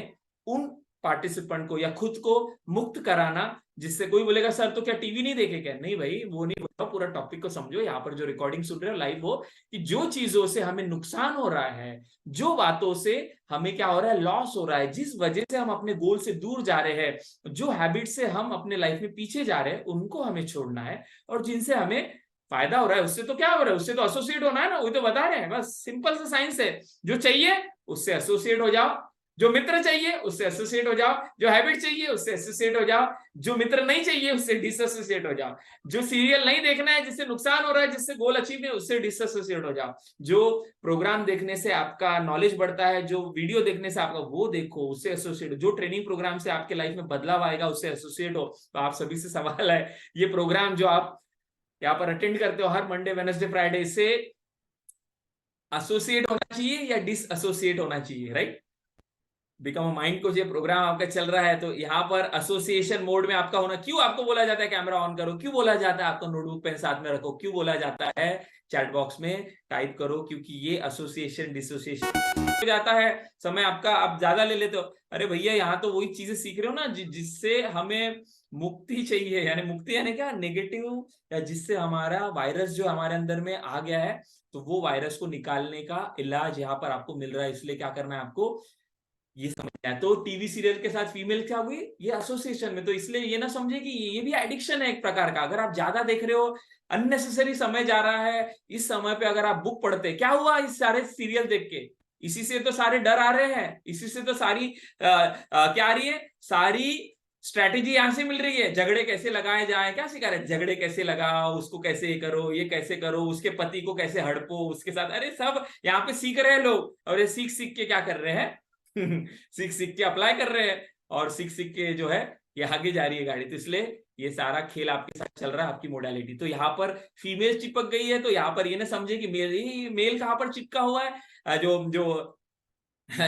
उन पार्टिसिपेंट को या खुद को मुक्त कराना, जिससे कोई बोलेगा सर तो क्या टीवी नहीं देखे क्या, नहीं भाई वो नहीं बताओ, पूरा टॉपिक को समझो। यहाँ पर जो रिकॉर्डिंग सुन रहे हो लाइव हो, कि जो चीजों से हमें नुकसान हो रहा है, जो बातों से हमें क्या हो रहा है, लॉस हो रहा है, जिस वजह से हम अपने गोल से दूर जा रहे हैं, जो हैबिट से हम अपने लाइफ में पीछे जा रहे हैं, उनको हमें छोड़ना है। और जिनसे हमें फायदा हो रहा है, उससे तो क्या हो रहा है, उससे तो एसोसिएट होना है ना, वही तो बता रहे हैं, बस सिंपल सा साइंस है। जो चाहिए उससे एसोसिएट हो जाओ, जो मित्र चाहिए उससे एसोसिएट हो जाओ, जो हैबिट चाहिए उससे एसोसिएट हो जाओ, जो मित्र नहीं चाहिए उससे डिसएसोसिएट हो जाओ, जो सीरियल नहीं देखना है, जिससे नुकसान हो रहा है, जिससे गोल अचीव नहीं, उससे डिसएसोसिएट हो जाओ, जो प्रोग्राम देखने से आपका नॉलेज बढ़ता है, जो वीडियो देखने से आपका, वो देखो, उससे एसोसिएट हो, जो ट्रेनिंग प्रोग्राम से आपके लाइफ में बदलाव आएगा उससे एसोसिएट हो। तो आप सभी से सवाल है, ये प्रोग्राम जो आप यहाँ पर अटेंड करते हो हर मंडे वेडनेसडे फ्राइडे, से एसोसिएट होना चाहिए या डिस एसोसिएट होना चाहिए, right. Become a mind coach ये प्रोग्राम आपका चल रहा है, तो यहाँ पर एसोसिएशन मोड में आपका होना, क्यों आपको बोला जाता है कैमरा ऑन करो, क्यों बोला जाता है आपको नोटबुक पेन साथ में रखो, क्यों बोला जाता है चैट बॉक्स में टाइप करो, क्योंकि ये एसोसिएशन डिसोसिएशन हो जाता है, समय आपका आप ज्यादा ले लेते हो। अरे भैया यहाँ तो वही चीजें सीख रहे हो ना जिससे हमें मुक्ति चाहिए, यानी मुक्ति यानी क्या, नेगेटिव, या जिससे हमारा वायरस जो हमारे अंदर में आ गया है, तो वो वायरस को निकालने का इलाज यहाँ पर आपको मिल रहा है। इसलिए क्या करना है आपको, ये समझना है। तो टीवी सीरियल के साथ फीमेल क्या हुई, ये एसोसिएशन में, तो इसलिए ये ना समझे कि ये भी एडिक्शन है एक प्रकार का। अगर आप ज्यादा देख रहे हो, अननेसेसरी समय जा रहा है, इस समय पे अगर आप बुक पढ़ते, क्या हुआ इस सारे सीरियल देख के, इसी से तो सारे डर आ रहे हैं, इसी से तो सारी क्या आ रही है, सारी स्ट्रैटेजी यहां से मिल रही है, झगड़े कैसे लगाए जाए, क्या सिखा रहे, झगड़े कैसे लगाओ, उसको कैसे करो, ये कैसे करो, उसके पति को कैसे हड़पो उसके साथ, अरे सब यहाँ पे सीख रहे हैं लोग, और ये सीख सीख के क्या कर रहे हैं सीख सीख के अप्लाई कर रहे हैं, और सीख सीख के जो है ये आगे जा रही है गाड़ी। तो इसलिए ये सारा खेल आपके साथ चल रहा है, आपकी मोडालिटी। तो यहाँ पर फीमेल चिपक गई है, तो यहाँ पर ये ना समझे कि मेल कहाँ पर चिपका हुआ है, जो जो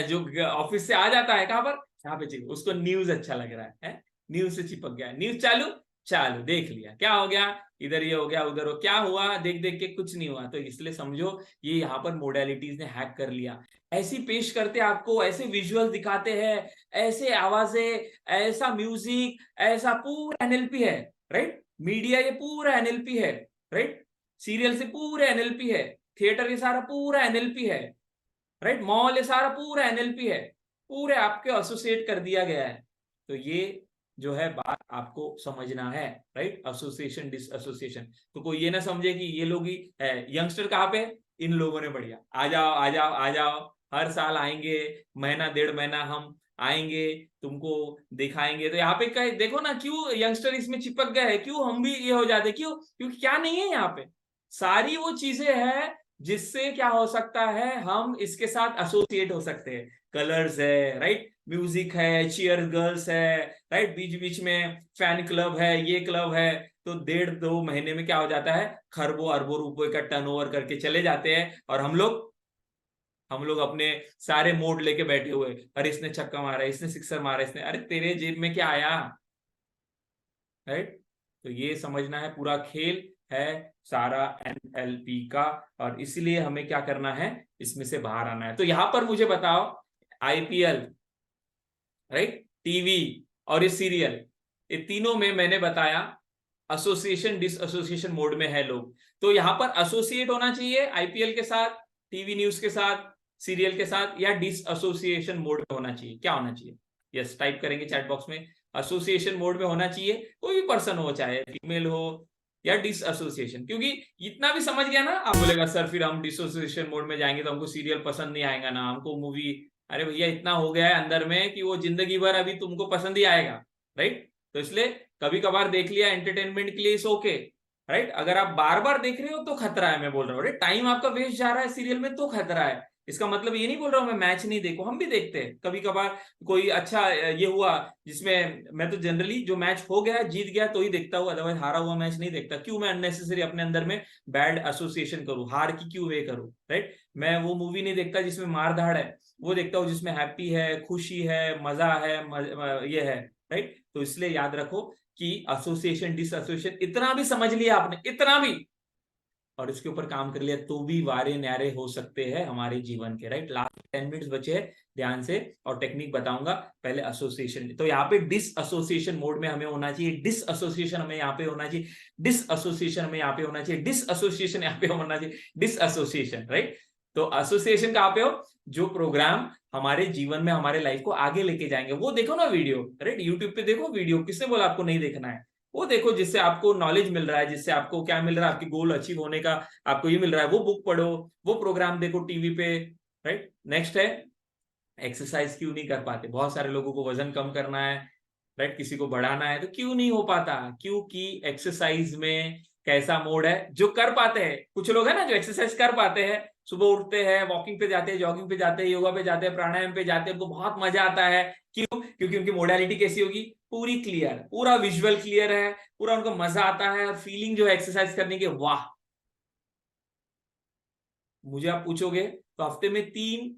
जो ऑफिस से आ जाता है कहां पर, यहाँ पे चिपक, उसको न्यूज अच्छा लग रहा है, न्यूज से चिपक गया, न्यूज चालू चालू देख लिया, क्या हो गया, इधर ये हो गया, उधर हो, क्या हुआ, देख देख के कुछ नहीं हुआ। तो इसलिए समझो ये यहाँ पर मोडालिटीज ने हैक कर लिया। ऐसी पेश करते आपको, ऐसे विजुअल दिखाते हैं, ऐसे आवाजें, ऐसा म्यूजिक, ऐसा पूरा एनएलपी है, राइट। मीडिया ये पूरा एनएलपी है, राइट। सीरियल से पूरा एनएलपी है, थिएटर ये सारा पूरा एनएलपी है, राइट। मॉल ये सारा पूरा एनएलपी है, पूरे आपके एसोसिएट कर दिया गया है। तो ये जो है बात आपको समझना है, राइट, एसोसिएशन डिस एसोसिएशन। तो कोई ये ना समझे कि ये लोग ही है यंगस्टर, कहाँ पे, इन लोगों ने बढ़िया, आ जाओ आ जाओ आ जाओ, हर साल आएंगे, महीना डेढ़ महीना हम आएंगे, तुमको दिखाएंगे। तो यहाँ पे कहीं देखो ना, क्यों यंगस्टर इसमें चिपक गए हैं, क्यों हम भी ये हो जाते, क्यों, क्योंकि क्या नहीं है यहाँ पे, सारी वो चीजें हैं जिससे क्या हो सकता है, हम इसके साथ एसोसिएट हो सकते हैं। कलर्स है, राइट, म्यूजिक है, चीयर गर्ल्स है, राइट, बीच बीच में फैन क्लब है, ये क्लब है। तो डेढ़ दो महीने में क्या हो जाता है, खरबों अरबों रुपए का टर्नओवर करके चले जाते हैं, और हम लोग अपने सारे मोड लेके बैठे हुए, अरे इसने छक्का मारा, इसने सिक्सर मारा, इसने, अरे तेरे जेब में क्या आया, राइट। तो ये समझना है, पूरा खेल है सारा एनएलपी का, और इसलिए हमें क्या करना है, इसमें से बाहर आना है। तो यहां पर मुझे बताओ, आईपीएल, राइट, टीवी और ये सीरियल, ये तीनों में मैंने बताया एसोसिएशन डिस एसोसिएशन मोड में है लोग। तो यहां पर एसोसिएट होना चाहिए आईपीएल के साथ, टीवी न्यूज के साथ, सीरियल के साथ, या डिस एसोसिएशन मोड में होना चाहिए, क्या होना चाहिए, यस टाइप करेंगे चैट बॉक्स में। एसोसिएशन मोड में होना चाहिए, कोई भी पर्सन हो, चाहे फीमेल हो या डिस एसोसिएशन, क्योंकि इतना भी समझ गया ना, आप बोलेगा सर फिर हम डिसोसिएशन मोड में जाएंगे तो हमको सीरियल पसंद नहीं आएगा ना, हमको मूवी, अरे भैया इतना हो गया है अंदर में कि वो जिंदगी भर अभी तुमको पसंद ही आएगा, राइट। तो इसलिए कभी कभार देख लिया एंटरटेनमेंट के लिए, इस ओके, राइट। अगर आप बार बार देख रहे हो तो खतरा है, मैं बोल रहा हूँ। टाइम आपका वेस्ट जा रहा है सीरियल में तो खतरा है। इसका मतलब ये नहीं बोल रहा हूँ मैं मैच नहीं देखो, हम भी देखते हैं कभी कभार। कोई अच्छा ये हुआ जिसमें, मैं तो जनरली जो मैच हो गया जीत गया तो ही देखता हूँ, अदरवाइज हारा हुआ मैच नहीं देखता। क्यों मैं अननेसेसरी अपने अंदर में बैड एसोसिएशन करूँ, हार की क्यों वे करूँ, राइट। मैं वो मूवी नहीं देखता जिसमें मार धाड़ है, वो देखता हूँ जिसमें हैप्पी है, खुशी है, मजा है, ये है, राइट। तो इसलिए याद रखो कि एसोसिएशन डिस एसोसिएशन इतना भी समझ लिया आपने, इतना भी, और इसके ऊपर काम कर लिया तो भी वारे न्यारे हो सकते हैं हमारे जीवन के, राइट। लास्ट 10 मिनट्स बचे हैं, ध्यान से, और टेक्निक बताऊंगा। पहले एसोसिएशन, तो यहाँ पे डिस एसोसिएशन मोड में हमें होना चाहिए, डिस एसोसिएशन हमें यहाँ पे होना चाहिए, डिस एसोसिएशन हमें यहाँ पे होना चाहिए, डिस एसोसिएशन यहाँ पे होना चाहिए, डिस एसोसिएशन, राइट। तो एसोसिएशन कहाँ पे हो, जो प्रोग्राम हमारे जीवन में हमारे लाइफ को आगे लेके जाएंगे वो देखो ना वीडियो, राइट। यूट्यूब पे देखो वीडियो, किसने बोला आपको नहीं देखना है, वो देखो जिससे आपको नॉलेज मिल रहा है, जिससे आपको क्या मिल रहा है, आपकी गोल अचीव होने का आपको ये मिल रहा है। वो बुक पढ़ो, वो प्रोग्राम देखो टीवी पे, राइट। नेक्स्ट है एक्सरसाइज क्यों नहीं कर पाते। बहुत सारे लोगों को वजन कम करना है, राइट, किसी को बढ़ाना है, तो क्यों नहीं हो पाता, क्योंकि एक्सरसाइज में कैसा मोड है, जो कर पाते हैं, कुछ लोग है ना जो एक्सरसाइज कर पाते हैं, सुबह उठते हैं, वॉकिंग पे जाते हैं, जॉगिंग पे जाते हैं, योगा पे जाते हैं, प्राणायाम पे जाते हैं, उनको बहुत मजा आता है। क्यों? क्योंकि उनकी मोडालिटी कैसी होगी, पूरी क्लियर, पूरा विजुअल क्लियर है, पूरा उनको मजा आता है, और फीलिंग जो है एक्सरसाइज करने की, वाह। मुझे आप पूछोगे तो हफ्ते में 3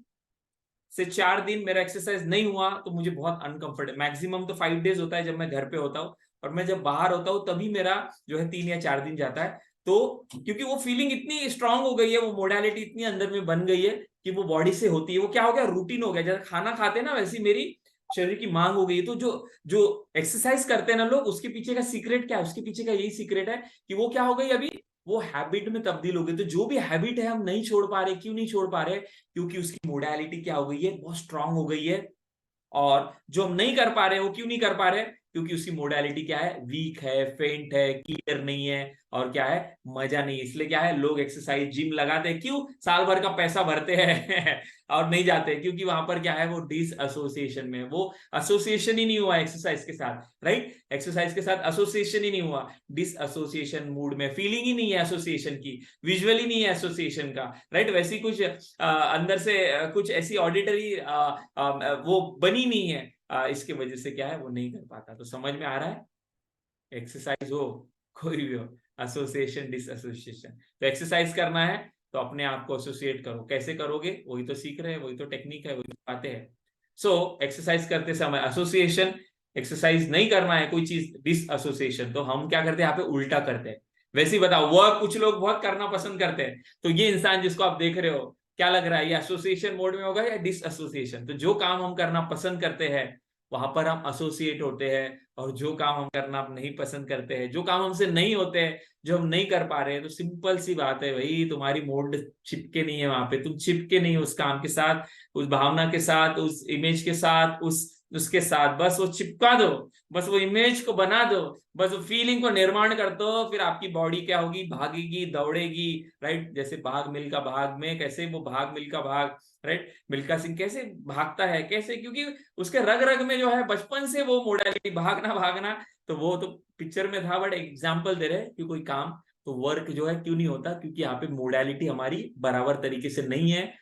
से 4 दिन मेरा एक्सरसाइज नहीं हुआ तो मुझे बहुत अनकंफर्टेबल, मैक्सिमम तो 5 डेज होता है जब मैं घर पे होता हूँ, और मैं जब बाहर होता हूँ तभी मेरा जो है 3 या 4 दिन जाता है। तो क्योंकि वो फीलिंग इतनी स्ट्रांग हो गई है, वो मोडालिटी इतनी अंदर में बन गई है कि वो बॉडी से होती है, वो क्या हो गया, रूटीन हो गया। जैसे खाना खाते हैं ना, वैसी मेरी शरीर की मांग हो गई। तो जो जो एक्सरसाइज करते हैं ना लोग, उसके पीछे का सीक्रेट क्या है, उसके पीछे का यही सीक्रेट है कि वो क्या हो गई अभी, वो हैबिट में तब्दील हो गई। तो जो भी हैबिट है हम नहीं छोड़ पा रहे, क्यों नहीं छोड़ पा रहे, क्योंकि उसकी मोडालिटी क्या हो गई है, बहुत स्ट्रांग हो गई है। और जो हम नहीं कर पा रहे, वो क्यों नहीं कर पा रहे, क्योंकि उसकी मोडालिटी क्या है, वीक है, फेंट है, क्लियर नहीं है, और क्या है, मजा नहीं है। इसलिए क्या है, लोग एक्सरसाइज जिम लगाते हैं, क्यों, साल भर का पैसा भरते हैं और नहीं जाते, क्योंकि वहां पर क्या है, वो डिस एसोसिएशन में, वो एसोसिएशन ही नहीं हुआ एक्सरसाइज के साथ, राइट। एक्सरसाइज के साथ एसोसिएशन ही नहीं हुआ, डिस एसोसिएशन मूड में, फीलिंग ही नहीं है एसोसिएशन की, विजुअली नहीं है एसोसिएशन का, राइट। वैसी कुछ अंदर से कुछ ऐसी ऑडिटरी वो बनी नहीं है, इसके वजह से क्या है, वो नहीं कर पाता। तो समझ में आ रहा है, एक्सरसाइज हो, कोई भी हो, एसोसिएशन डिस एसोसिएशन, तो एक्सरसाइज करना है तो अपने आप को एसोसिएट करो। कैसे करोगे, वही तो सीख रहे हैं, वही तो टेक्निक है, वही तो बातें हैं। सो एक्सरसाइज करते समय एसोसिएशन, एक्सरसाइज नहीं करना है कोई चीज, डिस एसोसिएशन, तो हम क्या करते हैं, यहाँ पे उल्टा करते हैं। वैसे ही बताओ, वर्क कुछ लोग बहुत करना पसंद करते हैं, तो ये इंसान जिसको आप देख रहे हो, क्या लग रहा है, ये एसोसिएशन मोड में होगा या डिस एसोसिएशन। तो जो काम हम करना पसंद करते हैं वहां पर हम एसोसिएट होते हैं, और जो काम हम करना नहीं पसंद करते हैं, जो काम हमसे नहीं होते हैं, जो हम नहीं कर पा रहे हैं, तो सिंपल सी बात है भाई, तुम्हारी मोड चिपके नहीं है वहां पे, तुम चिपके नहीं उस काम के साथ, उस भावना के साथ, उस इमेज के साथ, उसके साथ, बस वो चिपका दो, बस वो इमेज को बना दो, बस वो फीलिंग को निर्माण कर दो, फिर आपकी बॉडी क्या होगी, भागेगी, दौड़ेगी, राइट। जैसे भाग मिल्खा भाग में, कैसे वो भाग मिल्खा भाग, राइट, मिल्खा सिंह कैसे भागता है, कैसे, क्योंकि उसके रग रग में जो है बचपन से वो मोडालिटी, भागना भागना। तो वो तो पिक्चर में था, बट एग्जाम्पल दे रहे हैं कि कोई काम, तो वर्क जो है क्यों नहीं होता, क्योंकि यहाँ पे मोडालिटी हमारी बराबर तरीके से नहीं है।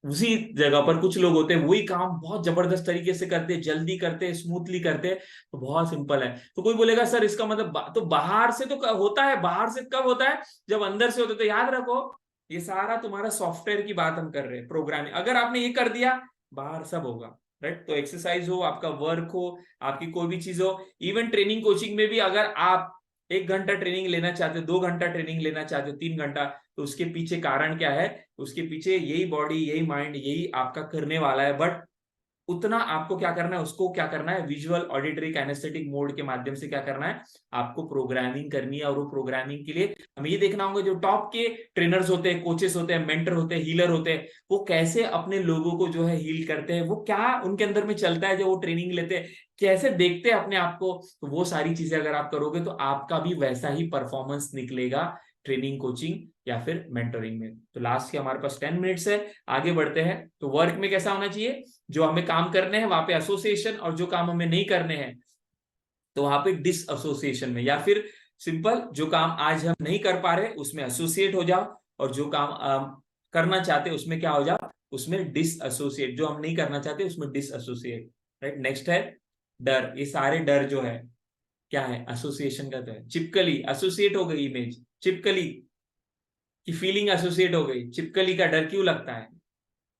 उसी जगह पर कुछ लोग होते हैं वही काम बहुत जबरदस्त तरीके से करते हैं, जल्दी करते हैं, स्मूथली करते हैं। तो बहुत सिंपल है। तो कोई बोलेगा सर इसका मतलब तो बाहर से तो होता है, बाहर से कब होता है, जब अंदर से होता है। तो याद रखो, ये सारा तुम्हारा सॉफ्टवेयर की बात हम कर रहे हैं, प्रोग्रामिंग। अगर आपने ये कर दिया, बाहर सब होगा, राइट। तो एक्सरसाइज हो, आपका वर्क हो, आपकी कोई भी चीज हो, इवन ट्रेनिंग कोचिंग में भी अगर आप 1 घंटा ट्रेनिंग लेना चाहते हो, 2 घंटा ट्रेनिंग लेना चाहते हो, 3 घंटा, तो उसके पीछे कारण क्या है, उसके पीछे यही बॉडी, यही माइंड, यही आपका करने वाला है। बट उतना आपको क्या करना है, उसको क्या करना है, विजुअल ऑडिटरी काइनेस्थेटिक मोड के माध्यम से क्या करना है, आपको प्रोग्रामिंग करनी है। और वो प्रोग्रामिंग के लिए हमें ये देखना होगा, जो टॉप के ट्रेनर्स होते हैं, कोचेस होते हैं, मेंटर होते हैं, हीलर होते हैं, वो कैसे अपने लोगों को जो है हील करते हैं, वो क्या उनके अंदर में चलता है जब वो ट्रेनिंग लेते हैं, कैसे देखते हैं अपने आप को। तो वो सारी चीजें अगर आप करोगे तो आपका भी वैसा ही परफॉर्मेंस निकलेगा ट्रेनिंग, कोचिंग या फिर मेंटरिंग में। तो लास्ट के हमारे पास 10 मिनट्स है, आगे बढ़ते हैं। तो वर्क में कैसा होना चाहिए, जो हमें काम करने हैं वहां पे एसोसिएशन, और जो काम हमें नहीं करने हैं तो वहां पे डिस एसोसिएशन में, या फिर सिंपल, जो काम आज हम नहीं कर पा रहे उसमें एसोसिएट हो जाओ, और जो काम करना चाहते उसमें क्या हो जाओ, उसमें डिस एसोसिएट। जो हम नहीं करना चाहते उसमें डिस एसोसिएट। राइट, नेक्स्ट है डर। ये सारे डर जो है क्या है, एसोसिएशन का तो है। चिपकली, एसोसिएट हो गई इमेज, चिपकली की फीलिंग एसोसिएट हो गई। चिपकली का डर क्यों लगता है,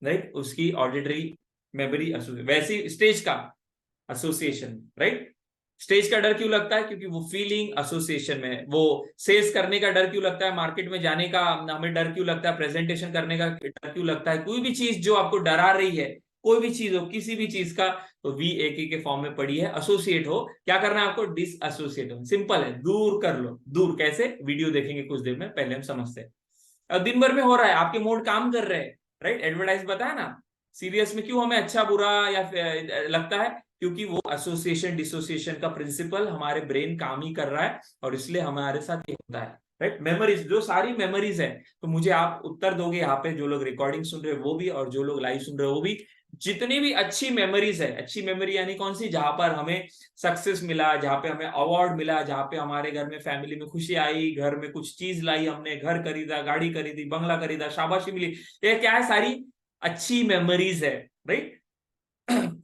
राइट, उसकी ऑडिटरी मेमोरी एसोसिएट। वैसे स्टेज का एसोसिएशन, राइट, स्टेज का डर क्यों लगता है, क्योंकि वो फीलिंग एसोसिएशन में। वो सेल्स करने का डर क्यों लगता है, मार्केट में जाने का हमें डर क्यों लगता है, प्रेजेंटेशन करने का डर क्यों लगता है, कोई भी चीज जो आपको डरा रही है, कोई भी चीज हो, किसी भी चीज का, तो VAK के फॉर्म में पड़ी है, एसोसिएट हो। क्या करना है आपको, डिस एसोसिएट हो। सिंपल है, दूर कर लो। दूर कैसे, वीडियो देखेंगे कुछ देर में, पहले हम समझते हैं। अब दिन भर में हो रहा है, आपके मूड काम कर रहे हैं, राइट, एडवर्टाइज बताया ना। सीरियस में क्यों हमें अच्छा बुरा या लगता है, क्योंकि वो एसोसिएशन डिसोसिएशन का प्रिंसिपल हमारे ब्रेन काम ही कर रहा है, और इसलिए हमारे साथ ये होता है। राइट, मेमोरीज, जो सारी मेमोरीज है, तो मुझे आप उत्तर दोगे यहाँ पे, जो लोग रिकॉर्डिंग सुन रहे हो वो भी, और जो लोग लाइव सुन रहे हो वो भी। जितनी भी अच्छी मेमोरीज है, अच्छी मेमोरी यानी कौन सी, जहां पर हमें सक्सेस मिला, जहां पे हमें अवार्ड मिला, जहां पे हमारे घर में फैमिली में खुशी आई, घर में कुछ चीज लाई हमने, घर खरीदा, गाड़ी खरीदी, बंगला खरीदा, शाबाशी मिली, ये क्या है, सारी अच्छी मेमोरीज है। राइट,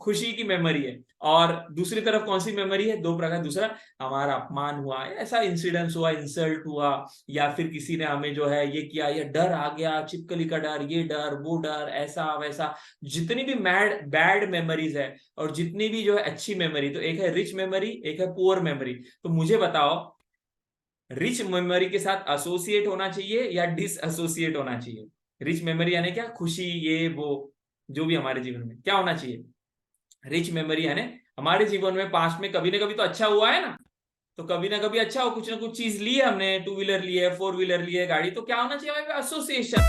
खुशी की मेमोरी है। और दूसरी तरफ कौन सी मेमोरी है, दो प्रकार। दूसरा, हमारा अपमान हुआ, ऐसा इंसिडेंस हुआ, इंसल्ट हुआ, या फिर किसी ने हमें जो है ये किया, या डर आ गया, चिपकली का डर, ये डर, वो डर, ऐसा वैसा। जितनी भी बैड मेमोरीज है, और जितनी भी जो है अच्छी मेमोरी, तो एक है रिच मेमोरी, एक है पुअर मेमोरी। तो मुझे बताओ, रिच मेमोरी के साथ एसोसिएट होना चाहिए या डिस एसोसिएट होना चाहिए। रिच मेमोरी यानी क्या, खुशी, ये वो, जो भी हमारे जीवन में क्या होना चाहिए, रिच मेमोरी यानी हमारे जीवन में पास्ट में कभी ना कभी तो अच्छा हुआ है ना। तो कभी ना कभी अच्छा हो, कुछ ना कुछ चीज ली है हमने, 2 व्हीलर ली है, 4 व्हीलर ली है, गाड़ी, तो क्या होना चाहिए हमारे एसोसिएशन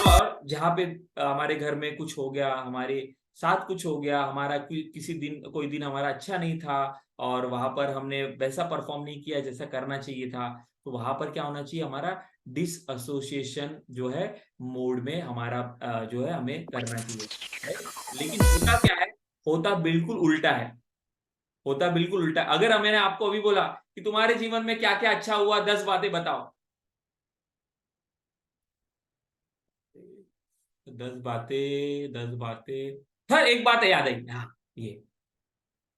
और जहां पे हमारे घर में कुछ हो गया, हमारे साथ कुछ हो गया, हमारा किसी दिन, कोई दिन हमारा अच्छा नहीं था, और वहां पर हमने वैसा परफॉर्म नहीं किया जैसा करना चाहिए था, तो वहां पर क्या होना चाहिए, हमारा डिस एसोसिएशन जो है मोड में हमारा जो है हमें करना चाहिए। लेकिन होता क्या है, होता बिल्कुल उल्टा है। होता बिल्कुल उल्टा। अगर मैंने आपको अभी बोला कि तुम्हारे जीवन में क्या क्या अच्छा हुआ, 10 बातें बताओ, 10 बातें, 10 बातें, हर एक बात याद आई, हाँ ये,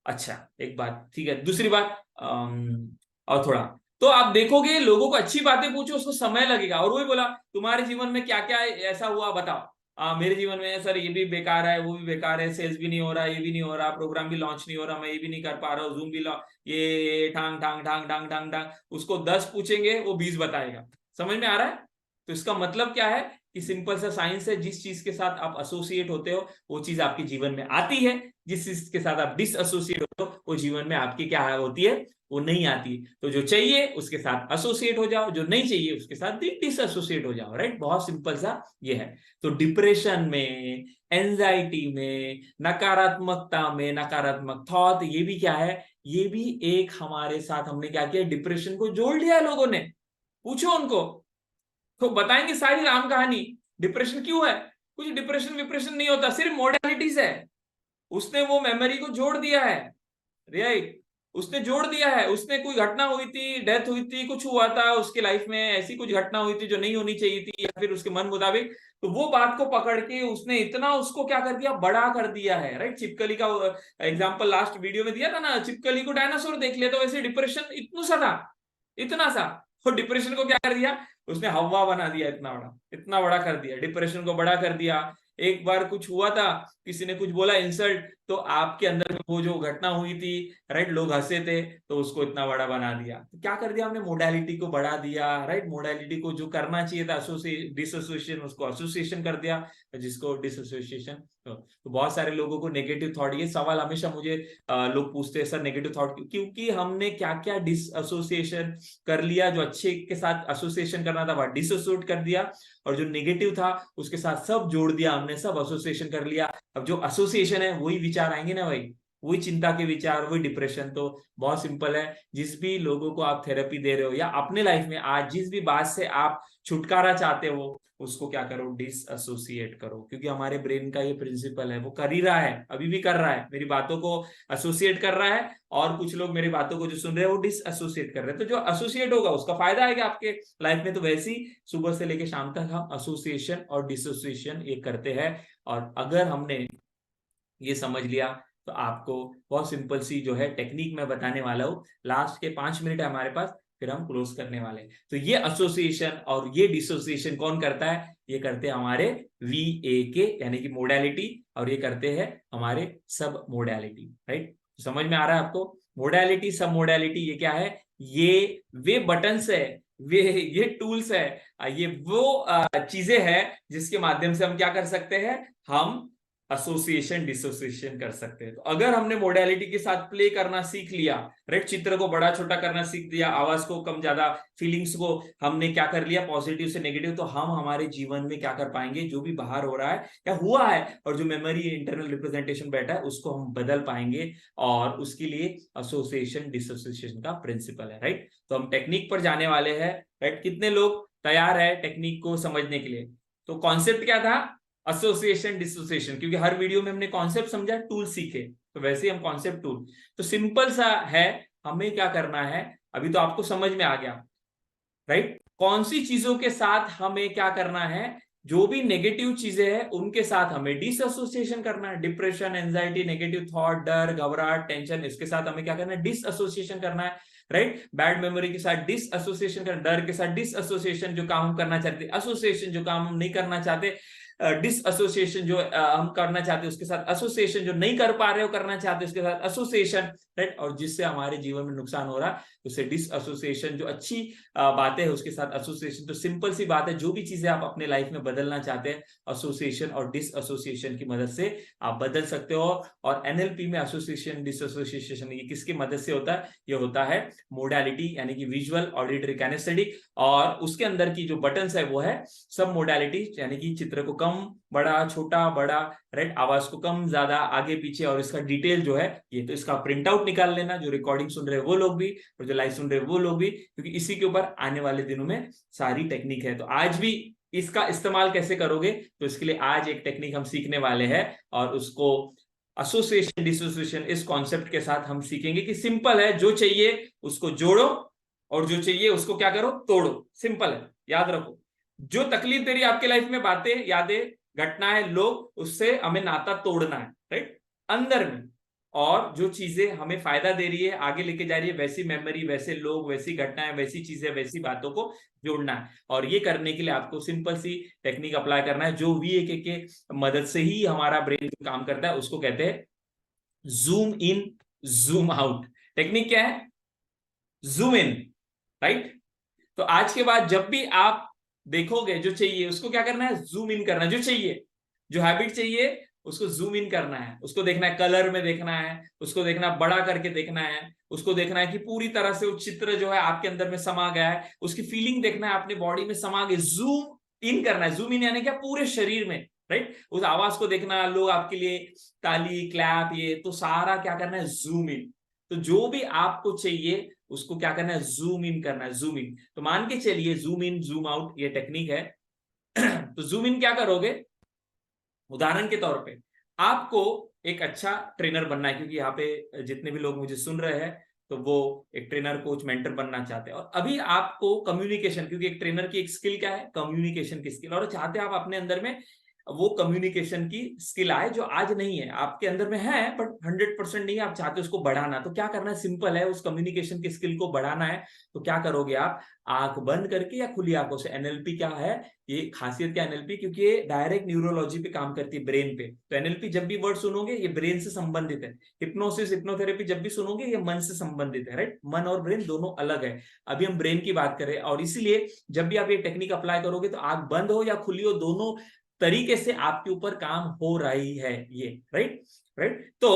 अच्छा एक बात, ठीक है, दूसरी बात, और थोड़ा, तो आप देखोगे लोगों को अच्छी बातें पूछो उसको समय लगेगा। और वही बोला, तुम्हारे जीवन में क्या क्या ऐसा हुआ बताओ, मेरे जीवन में सर ये भी बेकार है, वो भी बेकार है, सेल्स भी नहीं हो रहा, ये भी नहीं हो रहा, प्रोग्राम भी लॉन्च नहीं हो रहा, मैं ये भी नहीं कर पा रहा हूँ, जूम भी ये ठांग ठांग ठांग ठांग ठांग ठांग। उसको 10 पूछेंगे, वो 20 बताएगा। समझ में आ रहा है। तो इसका मतलब क्या है कि सिंपल सा साइंस है, जिस चीज के साथ आप एसोसिएट होते हो वो चीज आपके जीवन में आती है, जिस चीज के साथ आप डिस एसोसिएट होते हो वो जीवन में आपकी क्या होती है, वो नहीं आती। तो जो चाहिए उसके साथ एसोसिएट हो जाओ, जो नहीं चाहिए उसके साथ डिस एसोसिएट हो जाओ। राइट, बहुत सिंपल सा ये है। तो डिप्रेशन में, एंजाइटी में, नकारात्मकता में, नकारात्मक थॉट, ये भी क्या है, ये भी एक हमारे साथ हमने क्या किया, डिप्रेशन को जोड़ लिया लोगों ने। पूछो उनको तो बताएंगे सारी राम कहानी। डिप्रेशन क्यों है, कुछ डिप्रेशन विप्रेशन नहीं होता, सिर्फ मोडालिटीज है। उसने वो मेमोरी को जोड़ दिया है, राइट, उसने जोड़ दिया है। उसने कोई घटना हुई थी, डेथ हुई थी, कुछ हुआ था उसके लाइफ में, ऐसी कुछ घटना हुई थी जो नहीं होनी चाहिए थी, या फिर उसके मन मुताबिक, तो वो बात को पकड़ के उसने इतना उसको क्या कर दिया, बड़ा कर दिया है। राइट, चिपकली का एग्जांपल लास्ट वीडियो में दिया था ना, चिपकली को डायनासोर देख लिया, तो वैसे डिप्रेशन इतना सा था, इतना सा। और डिप्रेशन को क्या कर दिया, उसने हवा बना दिया, इतना बड़ा, इतना बड़ा कर दिया, डिप्रेशन को बड़ा कर दिया। एक बार कुछ हुआ था, किसी ने कुछ बोला इंसल्ट, तो आपके अंदर में वो जो घटना हुई थी, राइट, लोग हंसे थे, तो उसको इतना बड़ा बना दिया। तो क्या कर दिया हमने, मोडालिटी को बढ़ा दिया। राइट, मोडालिटी को जो करना चाहिए था डिसोसिएशन, उसको एसोसिएशन कर दिया, जिसको डिसोसिएशन। तो बहुत सारे लोगों को नेगेटिव थॉट, ये सवाल हमेशा मुझे लोग पूछते हैं, सर नेगेटिव थॉट क्योंकि हमने क्या क्या डिसोसिएशन कर लिया, जो अच्छे के साथ एसोसिएशन करना था वह डिसोसिएट कर दिया, और जो नेगेटिव था उसके साथ सब जोड़ दिया हमने, सब एसोसिएशन कर लिया। अब जो एसोसिएशन है वही विचार आएंगे ना भाई, वही चिंता के विचार, वही डिप्रेशन। तो बहुत सिंपल है, जिस भी लोगों को आप थेरेपी दे रहे हो या अपने लाइफ में आज जिस भी बात से आप छुटकारा चाहते हो, उसको क्या करो, डिस एसोसिएट करो। क्योंकि हमारे ब्रेन का ये प्रिंसिपल है, वो कर ही रहा है, अभी भी कर रहा है, मेरी बातों को एसोसिएट कर रहा है, और कुछ लोग मेरी बातों को जो सुन रहे हैं वो डिस एसोसिएट कर रहे हैं। तो जो एसोसिएट होगा उसका फायदा आएगा आपके लाइफ में। तो वैसे ही सुबह से लेकर शाम तक हम एसोसिएशन और डिसोसिएशन ये करते हैं। और अगर हमने ये समझ लिया तो आपको बहुत सिंपल सी जो है टेक्निक मैं बताने वाला हूं। लास्ट के 5 मिनट है हमारे पास, फिर हम क्लोज करने वाले हैं। तो ये एसोसिएशन और ये डिसोसिएशन कौन करता है? ये करते हैं हमारे VAK यानी कि मोडालिटी, और ये करते हैं हमारे सब मोडालिटी। राइट, समझ में आ रहा है आपको? मोडालिटी, सब मोडालिटी, ये क्या है? ये वे बटन्स है, वे ये टूल्स है, ये वो चीजें हैं जिसके माध्यम से हम क्या कर सकते हैं, हम एसोसिएशन डिसोसिएशन कर सकते हैं। तो अगर हमने मोडालिटी के साथ प्ले करना सीख लिया, राइट, चित्र को बड़ा छोटा करना सीख दिया, आवाज को कम ज्यादा, फीलिंग्स को हमने क्या कर लिया, पॉजिटिव से नेगेटिव, तो हम हमारे जीवन में क्या कर पाएंगे, जो भी बाहर हो रहा है या हुआ है और जो मेमोरी इंटरनल रिप्रेजेंटेशन बैठा है उसको हम बदल पाएंगे। और उसके लिए एसोसिएशन डिसोसिएशन का प्रिंसिपल है। राइट, तो हम टेक्निक पर जाने वाले हैं। राइट, कितने लोग तैयार है टेक्निक को समझने के लिए? तो कॉन्सेप्ट क्या था? Association dissociation. क्योंकि हर वीडियो में हमने कॉन्सेप्ट समझा, टूल सीखे, तो वैसे ही हम कॉन्सेप्ट टूल। तो सिंपल सा है, हमें क्या करना है, अभी तो आपको समझ में आ गया। राइट, कौन सी चीजों के साथ हमें क्या करना है, जो भी नेगेटिव चीजें हैं उनके साथ हमें डिसएसोसिएशन करना है। डिप्रेशन, एंजाइटी, नेगेटिव थॉट, डर, घबराहट, टेंशन, इसके साथ हमें क्या करना है, डिसएसोसिएशन करना है। राइट, बैड मेमोरी के साथ डिसएसोसिएशन करना, डर के साथ डिसएसोसिएशन, जो काम हम करना चाहते, एसोसिएशन जो काम हम नहीं करना चाहते, डिसएसोसिएशन जो हम करना चाहते हैं उसके साथ, एसोसिएशन जो नहीं कर पा रहे हो करना चाहते उसके साथ एसोसिएशन। राइट, और जिससे हमारे जीवन में नुकसान हो रहा है उसे डिसएसोसिएशन। जो अच्छी बातें है उसके साथ एसोसिएशन। तो सिंपल सी बात है, जो भी चीजें आप अपने लाइफ में बदलना चाहते हैं, एसोसिएशन और डिसएसोसिएशन की मदद से आप बदल सकते हो। और NLP में एसोसिएशन डिसएसोसिएशन ये किसकी मदद से होता है? ये होता है मोडालिटी यानी कि विजुअल, ऑडिटरी, काइनेस्थेटिक, और उसके अंदर की जो बटन्स है वो है सब मोडालिटी, यानी कि चित्र को कम बड़ा, छोटा बड़ा, राइट, आवाज को कम ज्यादा, आगे पीछे, और इसका डिटेल जो है ये। तो इसका प्रिंट आउट निकाल लेना, जो रिकॉर्डिंग सुन रहे हैं वो लोग भी और जो लाइव सुन रहे हैं वो लोग भी, क्योंकि इसी के ऊपर आने वाले दिनों में सारी टेक्निक है। तो आज भी इसका इस्तेमाल कैसे करोगे, तो इसके लिए आज एक टेक्निक हम सीखने वाले हैं, और उसको एसोसिएशन डिसोसिएशन इस कॉन्सेप्ट के साथ हम सीखेंगे कि सिंपल है, जो चाहिए उसको जोड़ो और जो चाहिए उसको क्या करो, तोड़ो। सिंपल है, याद रखो। जो तकलीफ दे रही है आपकी लाइफ में, बातें, यादें, घटनाएं, लोग, उससे हमें नाता तोड़ना है। राइट, अंदर में। और जो चीजें हमें फायदा दे रही है, आगे लेके जा रही है, वैसी मेमोरी, वैसे लोग, वैसी घटनाएं, वैसी चीजें, वैसी बातों को जोड़ना है। और ये करने के लिए आपको सिंपल सी टेक्निक अप्लाई करना है, जो VAK के मदद से ही हमारा ब्रेन काम करता है। उसको कहते हैं zoom in, zoom out. Technique क्या है? Zoom in. राइट, तो आज के बाद जब भी आप देखोगे जो चाहिए उसको क्या करना है, जूम इन करना है। जो चाहिए, जो हैबिट चाहिए उसको जूम इन करना है, उसको देखना है कलर में, देखना है उसको, देखना बड़ा करके देखना है उसको, देखना है कि पूरी तरह से वो चित्र जो है आपके अंदर में समा गया है, उसकी फीलिंग देखना है अपने बॉडी में समा गई। जूम इन करना है। जूम इन यानी क्या, पूरे शरीर में। राइट, उस आवाज को देखना, लोग आपके लिए ताली, क्लैप, ये तो सारा क्या करना है, जूम इन। तो जो भी आपको चाहिए उसको क्या करना है, जूम इन करना है, जूम इन। तो मान के चलिए जूम इन जूम आउट ये टेक्निक है। तो जूम इन क्या करोगे, उदाहरण के तौर पे आपको एक अच्छा ट्रेनर बनना है, क्योंकि यहाँ पे जितने भी लोग मुझे सुन रहे हैं तो वो एक ट्रेनर, कोच, मेंटर बनना चाहते हैं। और अभी आपको कम्युनिकेशन, क्योंकि एक ट्रेनर की एक स्किल क्या है, कम्युनिकेशन की स्किल, और चाहते हैं आप अपने अंदर में वो कम्युनिकेशन की स्किल आए जो आज नहीं है, आपके अंदर में है बट 100% नहीं है, आप चाहते हो उसको बढ़ाना। तो क्या करना है, सिंपल है, उस कम्युनिकेशन की स्किल को बढ़ाना है। तो क्या करोगे आप, आंख बंद करके या खुली आंखों से। NLP क्या है, ये खासियत क्या NLP, क्योंकि ये डायरेक्ट न्यूरोलॉजी पे काम करती है, ब्रेन पे। तो NLP जब भी वर्ड सुनोगे ये ब्रेन से संबंधित है। हिप्नोसिस, हिप्नोथेरेपी जब भी सुनोगे ये मन से संबंधित है। राइट, मन और ब्रेन दोनों अलग है। अभी हम ब्रेन की बात करें, और इसीलिए जब भी आप ये टेक्निक अप्लाई करोगे तो आंख बंद हो या खुली हो, दोनों तरीके से आपके ऊपर काम हो रही है ये। राइट, राइट, तो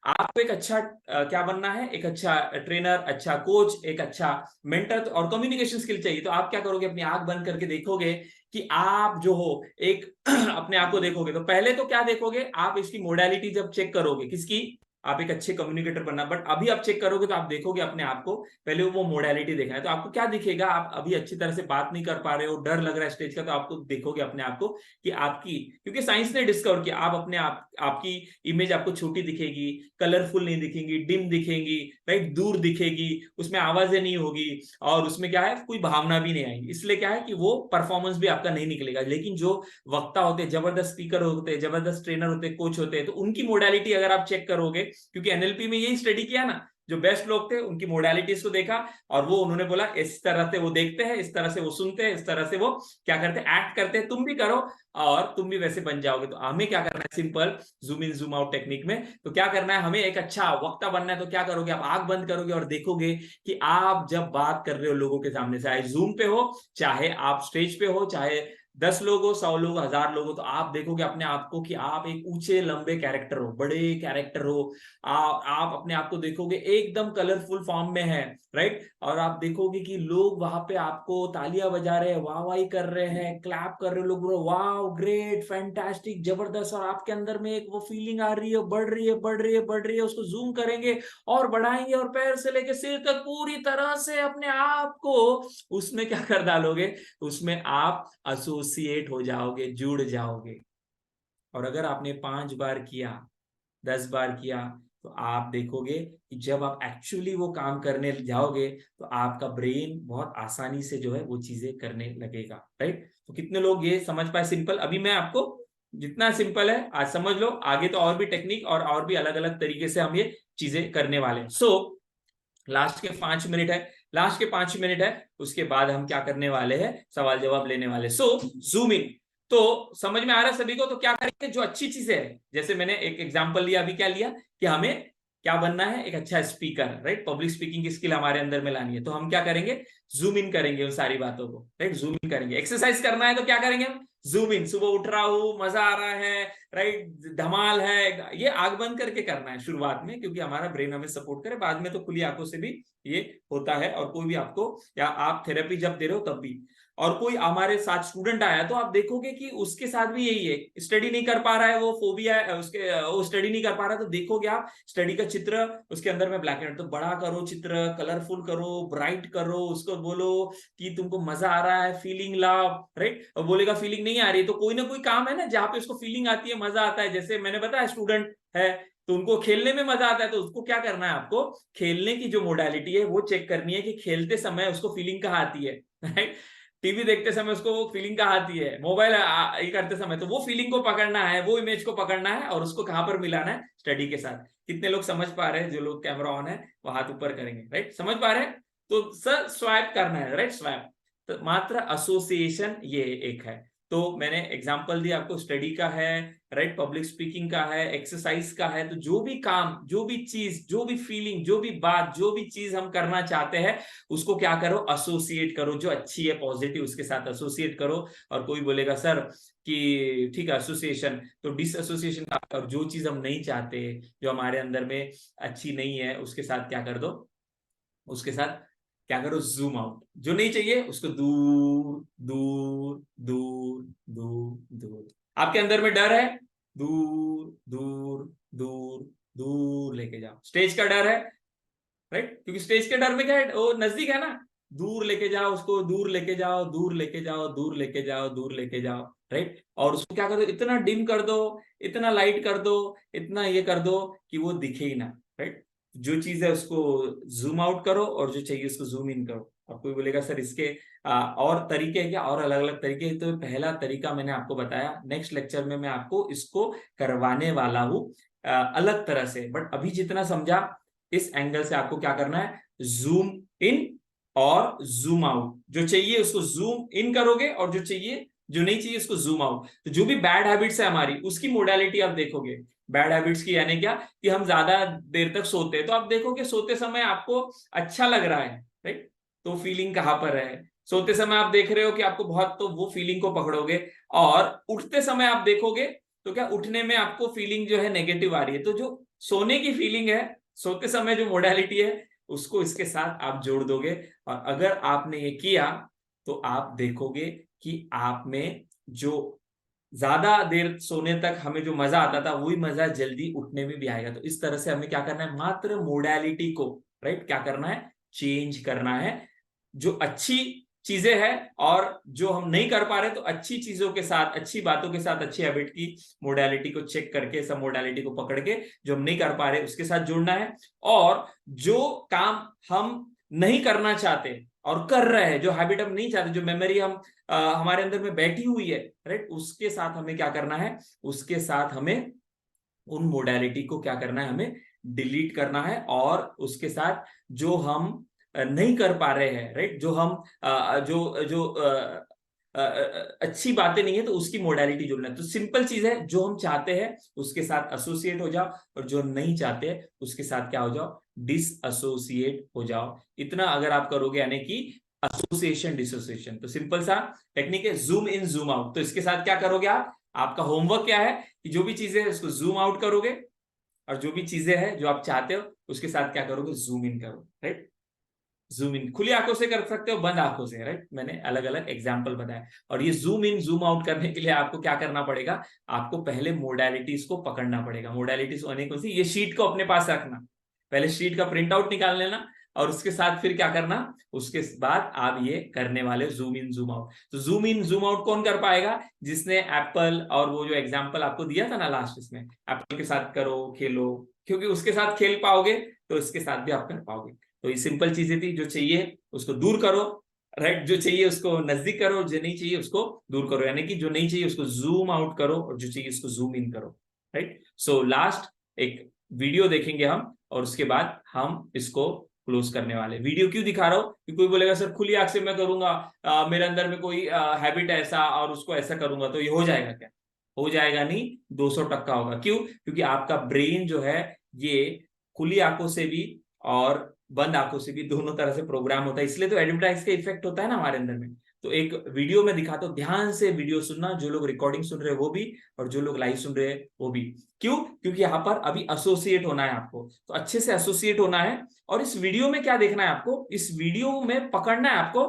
आपको एक अच्छा क्या बनना है, एक अच्छा ट्रेनर, अच्छा कोच, एक अच्छा मेंटर, और कम्युनिकेशन स्किल चाहिए। तो आप क्या करोगे, अपनी आंख बंद करके देखोगे कि आप जो हो एक अपने आप को देखोगे। तो पहले तो क्या देखोगे आप, इसकी मोडालिटी जब चेक करोगे, किसकी, आप एक अच्छे कम्युनिकेटर बनना। बट अभी आप चेक करोगे तो आप देखोगे अपने आप को, पहले वो मोडालिटी देखना है तो आपको क्या दिखेगा, आप अभी अच्छी तरह से बात नहीं कर पा रहे हो, डर लग रहा है स्टेज का, तो आपको देखोगे अपने आप को कि आपकी, क्योंकि साइंस ने डिस्कवर किया, आप अपने आप, आपकी इमेज आपको छोटी दिखेगी, कलरफुल नहीं दिखेंगी, डिम दिखेंगी, राइट, दूर दिखेगी, उसमें आवाजें नहीं होगी, और उसमें क्या है, कोई भावना भी नहीं आएगी। इसलिए क्या है कि वो परफॉर्मेंस भी आपका नहीं निकलेगा। लेकिन जो वक्ता होते हैं, जबरदस्त स्पीकर होते हैं, जबरदस्त ट्रेनर होते हैं, कोच होते हैं, तो उनकी मोडालिटी अगर आप चेक करोगे, क्योंकि एनएलपी में यही स्टडी किया ना, जो बेस्ट लोग थे उनकी मोडालिटीज को देखा, और वो उन्होंने बोला इस तरह से वो देखते हैं, इस तरह से वो सुनते हैं, इस तरह से वो क्या करते हैं, एक्ट करते हैं, तुम भी करो और तुम भी वैसे बन जाओगे। तो हमें क्या करना है, simple zoom in zoom out technique में तो क्या करना है, हमें एक अच्छा वक्ता बनना है। तो क्या करोगे, आप आंख बंद करोगे और देखोगे कि आप जब बात कर रहे हो लोगों के सामने, चाहे जूम पे हो, चाहे आप स्टेज पे हो, चाहे 10 लोग हो, 100 लोग, 1000 लोग हो, तो आप देखोगे अपने आप को कि आप एक ऊंचे लंबे कैरेक्टर हो, बड़े कैरेक्टर हो। आप अपने आप को देखोगे एकदम कलरफुल फॉर्म में है, राइट। और आप देखोगे कि लोग वहां पे आपको तालियां बजा रहे हैं, वाहवाही कर रहे हैं, क्लैप कर रहे हैं, लोग वाह ग्रेट फैंटास्टिक जबरदस्त, और आपके अंदर में एक वो फीलिंग आ रही है, बढ़ रही है, बढ़ रही है, बढ़ रही है। उसको जूम करेंगे और बढ़ाएंगे, और पैर से लेके सिर तक पूरी तरह से अपने आप को उसमें क्या कर डालोगे, उसमें आप एसोसिएट हो जाओगे, जुड़ जाओगे। और अगर आपने 5 बार किया, 10 बार किया, तो आप देखोगे कि जब आप एक्चुअली वो काम करने जाओगे तो आपका ब्रेन बहुत आसानी से जो है वो चीजें करने लगेगा, राइट। तो कितने लोग ये समझ पाए सिंपल, अभी मैं आपको जितना सिंपल है आज समझ लो, आगे तो और भी टेक्निक और भी अलग अलग तरीके से हम ये चीजें करने वाले हैं। सो लास्ट के 5 मिनट है, लास्ट के 5 मिनट है, उसके बाद हम क्या करने वाले हैं, सवाल जवाब लेने वाले। सो जूम इन, तो समझ में आ रहा है सभी को, तो क्या करेंगे, जो अच्छी चीजें है, जैसे मैंने एक एग्जांपल लिया, अभी क्या लिया कि हमें क्या बनना है, एक अच्छा स्पीकर, राइट, पब्लिक स्पीकिंग की स्किल हमारे अंदर में लानी है, तो हम क्या करेंगे, जूम इन करेंगे उन सारी बातों को, राइट, जूम इन करेंगे। एक्सरसाइज करना है तो क्या करेंगे हम, जूम इन, सुबह उठ रहा हूं, मजा आ रहा है, राइट, धमाल है, ये आंख बंद करके करना है शुरुआत में, क्योंकि हमारा ब्रेन हमें सपोर्ट करे, बाद में तो खुली आंखों से भी ये होता है। और कोई भी आपको, या आप थेरेपी जब दे रहे हो तब भी, और कोई हमारे साथ स्टूडेंट आया तो आप देखोगे कि उसके साथ भी यही है, स्टडी नहीं कर पा रहा है, वो फोबिया है उसके, वो स्टडी नहीं कर पा रहा है, तो देखोगे आप स्टडी का चित्र उसके अंदर में ब्लैक एंड, तो बड़ा करो चित्र, कलरफुल करो, ब्राइट करो, उसको बोलो कि तुमको मजा आ रहा है, फीलिंग लाओ, राइट। और बोलेगा फीलिंग नहीं आ रही, तो कोई ना कोई काम है ना जहां पे उसको फीलिंग आती है, मजा आता है। जैसे मैंने बताया स्टूडेंट है तो उनको खेलने में मजा आता है, तो उसको क्या करना है, आपको खेलने की जो मोडालिटी है वो चेक करनी है कि खेलते समय उसको फीलिंग कहाँ आती है, राइट। टीवी देखते समय उसको वो फीलिंग कहाँ आती है, मोबाइल ये करते समय, तो वो फीलिंग को पकड़ना है, वो इमेज को पकड़ना है, और उसको कहां पर मिलाना है, स्टडी के साथ। कितने लोग समझ पा रहे हैं, जो लोग कैमरा ऑन है वो हाथ ऊपर करेंगे, राइट, समझ पा रहे हैं। तो सर स्वैप करना है, राइट, स्वैप, तो मात्र एसोसिएशन ये एक है। तो मैंने एग्जांपल दिया आपको, स्टडी का है, राइट, पब्लिक स्पीकिंग का है, एक्सरसाइज का है, तो जो भी काम, जो भी चीज, जो भी फीलिंग, जो भी बात, जो भी चीज हम करना चाहते हैं, उसको क्या करो, एसोसिएट करो, जो अच्छी है पॉजिटिव उसके साथ एसोसिएट करो। और कोई बोलेगा सर कि ठीक है एसोसिएशन, तो डिस एसोसिएशन, और जो चीज हम नहीं चाहते, जो हमारे अंदर में अच्छी नहीं है, उसके साथ क्या कर दो, उसके साथ क्या करो, जूम आउट, जो नहीं चाहिए उसको दूर दूर दूर दूर दूर। आपके अंदर में डर है, दूर दूर दूर दूर लेके जाओ। स्टेज का डर है, राइट, क्योंकि स्टेज के डर में क्या है, वो नजदीक है ना, दूर लेके जाओ उसको, दूर लेके जाओ, दूर लेके जाओ, दूर लेके जाओ, दूर लेके जाओ, राइट। और उसको क्या कर दो, इतना डिम कर दो, इतना लाइट कर दो, इतना ये कर दो कि वो दिखे ही ना, राइट। जो चीज है उसको जूम आउट करो, और जो चाहिए उसको जूम इन करो। और कोई बोलेगा सर इसके और तरीके हैं क्या, और अलग अलग तरीके हैं। तो पहला तरीका मैंने आपको बताया, नेक्स्ट लेक्चर में मैं आपको इसको करवाने वाला हूं अलग तरह से। बट अभी जितना समझा, इस एंगल से आपको क्या करना है, जूम इन और जूम आउट, जो चाहिए उसको जूम इन करोगे, और जो चाहिए, जो नहीं चाहिए उसको जूम आउट। तो जो भी बैड हैबिट्स है हमारी, उसकी मोडालिटी आप देखोगे। बैड हैबिट्स की यानी क्या, कि हम ज्यादा देर तक सोते हैं, तो आप देखोगे सोते समय आपको अच्छा लग रहा है, राइट, तो फीलिंग कहां पर है। सोते समय आप देख रहे हो कि आपको बहुत, तो वो फीलिंग को पकड़ोगे। और उठते समय आप देखोगे तो क्या, उठने में आपको फीलिंग जो है नेगेटिव आ रही है, तो जो सोने की फीलिंग है, सोते समय जो मोडालिटी है, उसको इसके साथ आप जोड़ दोगे। और अगर आपने ये किया तो आप देखोगे कि आप में जो ज्यादा देर सोने तक हमें जो मजा आता था वही मजा जल्दी उठने में भी आएगा। तो इस तरह से हमें क्या करना है, मात्र मोडालिटी को, राइट, क्या करना है, चेंज करना है। जो अच्छी चीजें हैं और जो हम नहीं कर पा रहे, तो अच्छी चीजों के साथ, अच्छी बातों के साथ, अच्छी हैबिट की मोडालिटी को चेक करके, सब मोडालिटी को पकड़ के जो हम नहीं कर पा रहे उसके साथ जुड़ना है। और जो काम हम नहीं करना चाहते और कर रहे हैं, जो हैबिट हम नहीं चाहते, जो मेमोरी हम हमारे अंदर में बैठी हुई है, राइट, उसके साथ हमें क्या करना है, उसके साथ हमें उन मोडालिटी को क्या करना है, हमें डिलीट करना है। और उसके साथ जो हम नहीं कर पा रहे हैं, राइट, जो हम जो जो अच्छी बातें नहीं है, तो उसकी मोडालिटी जोड़ना है। तो सिंपल चीज है, जो हम चाहते हैं उसके साथ एसोसिएट हो जाओ, और जो नहीं चाहते हैं उसके साथ क्या हो जाओ, डिस एसोसिएट हो जाओ। इतना अगर आप करोगे, यानी कि एसोसिएशन डिसोसिएशन। तो सिंपल सा टेक्निक है, जूम इन जूम आउट। तो इसके साथ क्या करोगे आप, आपका होमवर्क क्या है कि जो भी चीजें है उसको जूम आउट करोगे, और जो भी चीजें हैं जो आप चाहते हो उसके साथ क्या करोगे, जूम इन करो, राइट। जूम इन खुली आंखों से कर सकते हो, बंद आंखों से, राइट, मैंने अलग अलग एग्जांपल बताया। और ये जूम इन जूम आउट करने के लिए आपको क्या करना पड़ेगा, आपको पहले मोडालिटीज को पकड़ना पड़ेगा। मोडालिटीज होने कौन सी, ये शीट को अपने पास रखना, पहले शीट का प्रिंट आउट निकाल लेना, और उसके साथ फिर क्या करना, उसके बाद आप ये करने वाले जूम इन जूम आउट। तो जूम इन जूम आउट कौन कर पाएगा, जिसने एप्पल और वो जो एग्जांपल आपको दिया था ना लास्ट, इसमें एप्पल के साथ करो, खेलो, क्योंकि उसके साथ खेल पाओगे तो इसके साथ भी आप कर पाओगे। तो ये सिंपल चीजें थी, जो चाहिए उसको दूर करो, राइट, जो चाहिए उसको नजदीक करो, जो नहीं चाहिए उसको दूर करो, यानी कि जो नहीं चाहिए उसको जूम आउट करो, और जो चाहिए उसको जूम इन करो, राइट। सो लास्ट एक वीडियो देखेंगे हम, और उसके बाद हम इसको क्लोज करने वाले। वीडियो क्यों दिखा रहा हूं, कि कोई बोलेगा सर खुली आंख से मैं करूंगा, मेरे अंदर में कोई हैबिट है ऐसा, और उसको ऐसा करूंगा तो ये हो जाएगा क्या, हो जाएगा नहीं, 200% होगा। क्यों, क्योंकि आपका ब्रेन जो है ये खुली आंखों से भी और बंद आंखों से भी दोनों तरह से प्रोग्राम होता है। इसलिए तो एडवर्टाइज का इफेक्ट होता है ना हमारे अंदर में। तो एक वीडियो में दिखाता हूं, ध्यान से वीडियो सुनना, जो लोग रिकॉर्डिंग सुन रहे हैं वो भी, और जो लोग लाइव सुन रहे हैं वो भी। क्यों, क्योंकि यहाँ पर अभी एसोसिएट होना है आपको, तो अच्छे से एसोसिएट होना है। और इस वीडियो में क्या देखना है आपको, इस वीडियो में पकड़ना है आपको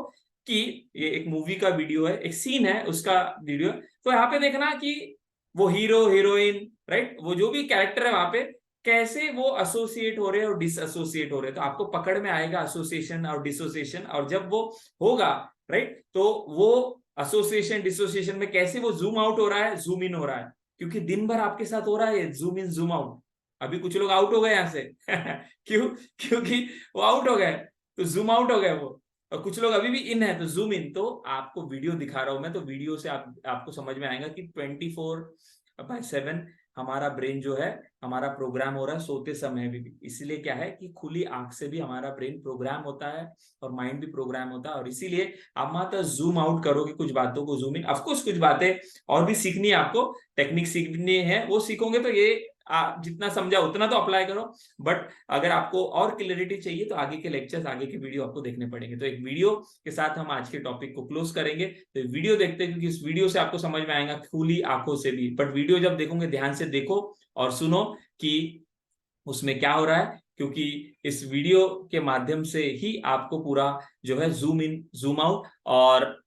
कि ये एक मूवी का वीडियो है, एक सीन है उसका वीडियो। तो यहाँ पे देखना कि वो हीरो हीरोइन, राइट, वो जो भी कैरेक्टर है वहां पे कैसे वो एसोसिएट हो रहे हैं और डिसएसोसिएट हो रहे हैं। तो आपको पकड़ में आएगा एसोसिएशन और डिसोसिएशन, और जब वो होगा, राइट, तो वो एसोसिएशन डिसोसिएशन में कैसे वो जूम आउट हो रहा है, जूम इन हो रहा है, क्योंकि दिन भर आपके साथ हो रहा है जूम इन जूम आउट। अभी कुछ लोग आउट हो गए यहां से क्यों, क्योंकि वो आउट हो गए, तो जूम आउट हो गए वो, और कुछ लोग अभी भी इन है तो जूम इन। तो आपको वीडियो दिखा रहा हूं मैं, तो वीडियो से आपको समझ में आएगा कि 24/7 हमारा ब्रेन जो है, हमारा प्रोग्राम हो रहा है सोते समय भी। इसलिए क्या है कि खुली आंख से भी हमारा ब्रेन प्रोग्राम होता है, और माइंड भी प्रोग्राम होता है। और इसीलिए आप मात्र जूम आउट करोगे कुछ बातों को, जूम इन, ऑफकोर्स कुछ बातें और भी सीखनी है आपको, टेक्निक सीखनी है, वो सीखोगे तो ये आप जितना समझा उतना तो अप्लाई करो। बट अगर आपको और क्लियरिटी चाहिए तो आगे के लेक्चर्स, आगे के वीडियो आपको देखने पड़ेंगे। तो एक वीडियो के साथ हम आज के टॉपिक को क्लोज करेंगे। तो वीडियो देखते हैं, क्योंकि इस वीडियो से आपको समझ में आएगा खुली आंखों से भी। बट वीडियो जब देखोगे ध्यान से देखो और सुनो कि उसमें क्या हो रहा है, क्योंकि इस वीडियो के माध्यम से ही आपको पूरा जो है जूम इन जूम आउट, और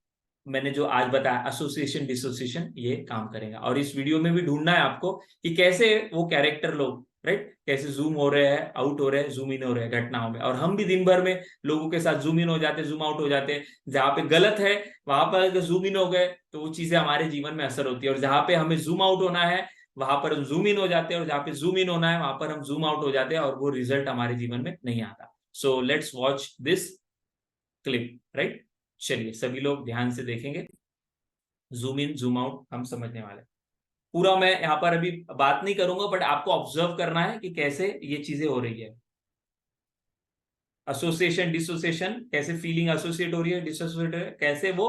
मैंने जो आज बताया एसोसिएशन डिसोसिएशन, ये काम करेगा। और इस वीडियो में भी ढूंढना है आपको कि कैसे वो कैरेक्टर लोग, राइट, कैसे जूम हो रहे हैं, आउट हो रहे हैं, जूम इन हो रहे हैं घटनाओं में। और हम भी दिन भर में लोगों के साथ जूम इन हो जाते हैं, जूम आउट हो जाते हैं। जहां पे गलत है वहां पर अगर जूम इन हो गए तो वो चीजें हमारे जीवन में असर होती है, और जहां पे हमें जूम आउट होना है वहां पर हम जूम इन हो जाते हैं, और जहां पे जूम इन होना है वहां पर हम जूम आउट हो जाते हैं, और वो रिजल्ट हमारे जीवन में नहीं आता। So let's watch this clip, right. चलिए सभी लोग ध्यान से देखेंगे, जूम इन जूम आउट हम समझने वाले। पूरा मैं यहाँ पर अभी बात नहीं करूंगा, बट आपको ऑब्जर्व करना है कि कैसे ये चीजें हो रही है। एसोसिएशन डिसोसिएशन, कैसे फीलिंग एसोसिएट हो रही है, डिसोसिएट हो रही है, कैसे वो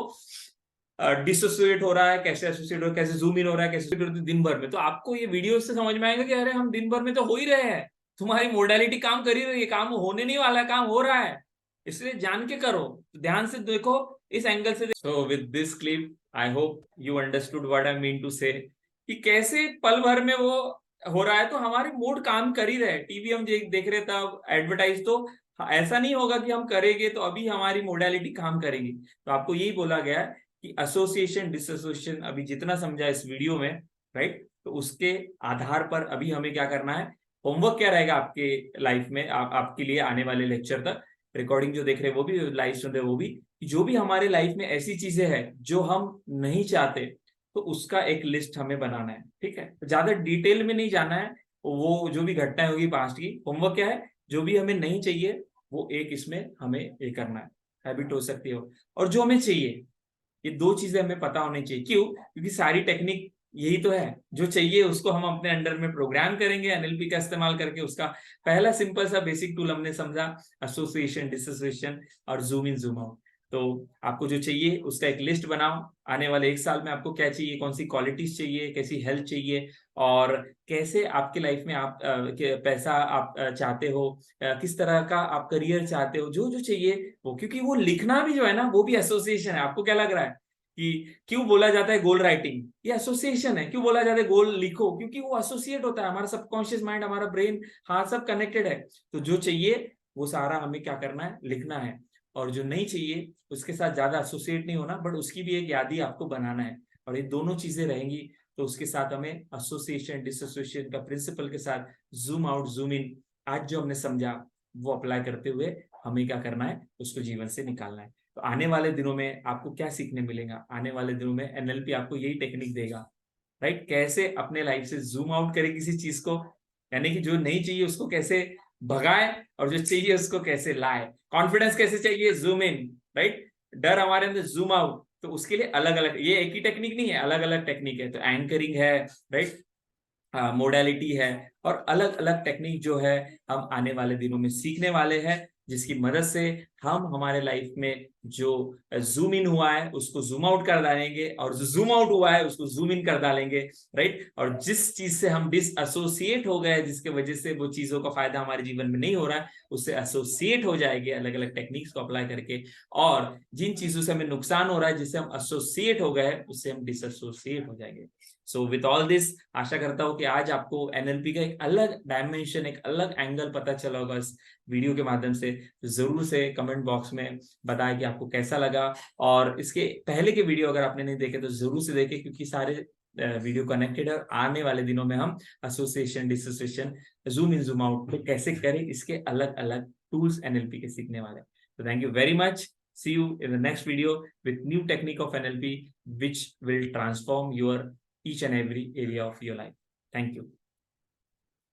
डिसोसिएट हो रहा है, कैसे एसोसिएट हो रहा है, कैसे जूम इन हो रहा है, कैसे दिन भर में। तो आपको ये वीडियो से समझ में आएगा कि अरे हम दिन भर में तो हो ही रहे हैं, तुम्हारी मोडालिटी काम कर ही रही है, काम होने नहीं वाला है, काम हो रहा है। इसलिए जान के करो, ध्यान से देखो, इस एंगल से। So with this clip I hope you understood what I mean to say, कि कैसे पल भर में वो हो रहा है। तो हमारे मूड काम कर ही रहे, टीवी हम देख रहे तब एडवर्टाइज, तो ऐसा नहीं होगा कि हम करेंगे तो अभी हमारी मोडालिटी काम करेगी। तो आपको यही बोला गया है कि एसोसिएशन डिसएसोसिएशन अभी जितना समझा इस वीडियो में, राइट, तो उसके आधार पर अभी हमें क्या करना है, होमवर्क क्या रहेगा आपके लाइफ में, आपके लिए आने वाले लेक्चर तक, रिकॉर्डिंग जो देख रहे हैं वो भी, लाइव सुन रहे हैं वो भी, जो भी हमारे लाइफ में ऐसी चीजें हैं जो हम नहीं चाहते, तो उसका एक लिस्ट हमें बनाना है, ठीक है। ज्यादा डिटेल में नहीं जाना है, वो जो भी घटनाएं होगी पास्ट की, होमवर्क क्या है, जो भी हमें नहीं चाहिए वो एक इसमें हमें ये करना है, हैबिट हो सकती है, और जो हमें चाहिए, ये दो चीजें हमें पता होनी चाहिए। क्यों? क्योंकि सारी टेक्निक यही तो है, जो चाहिए उसको हम अपने अंडर में प्रोग्राम करेंगे एनएलपी का इस्तेमाल करके। उसका पहला सिंपल सा बेसिक टूल हमने समझा, एसोसिएशन डिसोसिएशन और जूम इन जूम आउट। तो आपको जो चाहिए उसका एक लिस्ट बनाओ, आने वाले एक साल में आपको क्या चाहिए, कौन सी क्वालिटीज चाहिए, कैसी हेल्थ चाहिए, और कैसे आपके लाइफ में आप पैसा आप चाहते हो, किस तरह का आप करियर चाहते हो, जो जो चाहिए वो। क्योंकि वो लिखना भी जो है ना वो भी एसोसिएशन है। आपको क्या लग रहा है कि क्यों बोला जाता है गोल राइटिंग? ये एसोसिएशन है। क्यों बोला जाता है गोल लिखो? क्योंकि वो एसोसिएट होता है, हमारा सबकॉन्शियस माइंड, हमारा ब्रेन, हाँ सब कनेक्टेड है। तो जो चाहिए वो सारा हमें क्या करना है, लिखना है, और जो नहीं चाहिए उसके साथ ज्यादा एसोसिएट नहीं होना, बट उसकी भी एक यादी आपको बनाना है। और ये दोनों चीजें रहेंगी तो उसके साथ हमें एसोसिएशन डिसोसिएशन का प्रिंसिपल के साथ जूम आउट जूम इन, आज जो हमने समझा वो अप्लाई करते हुए हमें क्या करना है, उसको जीवन से निकालना है। तो आने वाले दिनों में आपको क्या सीखने मिलेगा, आने वाले दिनों में एनएलपी आपको यही टेक्निक देगा, राइट, कैसे अपने लाइफ से जूम आउट करे किसी चीज को, यानी कि जो नहीं चाहिए उसको कैसे भगाए, और जो चाहिए उसको कैसे लाए। कॉन्फिडेंस कैसे चाहिए, जूम इन, राइट, डर हमारे अंदर, जूम आउट। तो उसके लिए अलग अलग, ये एक ही टेक्निक नहीं है, अलग अलग टेक्निक है। तो एंकरिंग है, राइट, मोडालिटी है, और अलग अलग टेक्निक जो है हम आने वाले दिनों में सीखने वाले हैं, जिसकी मदद से हम हमारे लाइफ में जो जूम इन हुआ है उसको जूम आउट कर डालेंगे, और जो जूम आउट हुआ है उसको जूम इन कर डालेंगे, राइट। और जिस चीज से हम डिस एसोसिएट हो गए, जिसके वजह से वो चीजों का फायदा हमारे जीवन में नहीं हो रहा है, उससे एसोसिएट हो जाएंगे अलग अलग टेक्निक्स को अप्लाई करके। और जिन चीजों से हमें नुकसान हो रहा है, जिससे हम एसोसिएट हो गए, उससे हम डिसएसोसिएट हो जाएंगे। सो विथ ऑल दिस, आशा करता हूं कि आज आपको एनएलपी का एक अलग डायमेंशन, एक अलग एंगल पता चला होगा इस वीडियो के माध्यम से। तो जरूर से कमेंट बॉक्स में बताएं कि आपको कैसा लगा। और इसके पहले के वीडियो अगर आपने नहीं देखे तो जरूर से देखें, क्योंकि सारे वीडियो कनेक्टेड है, और आने वाले दिनों में हम association dissociation zoom in zoom out को कैसे करें, इसके अलग अलग टूल्स एनएलपी के सीखने वाले। तो thank you very much, see you in the next video with new technique of NLP which will transform your each and every area of your life. Thank you.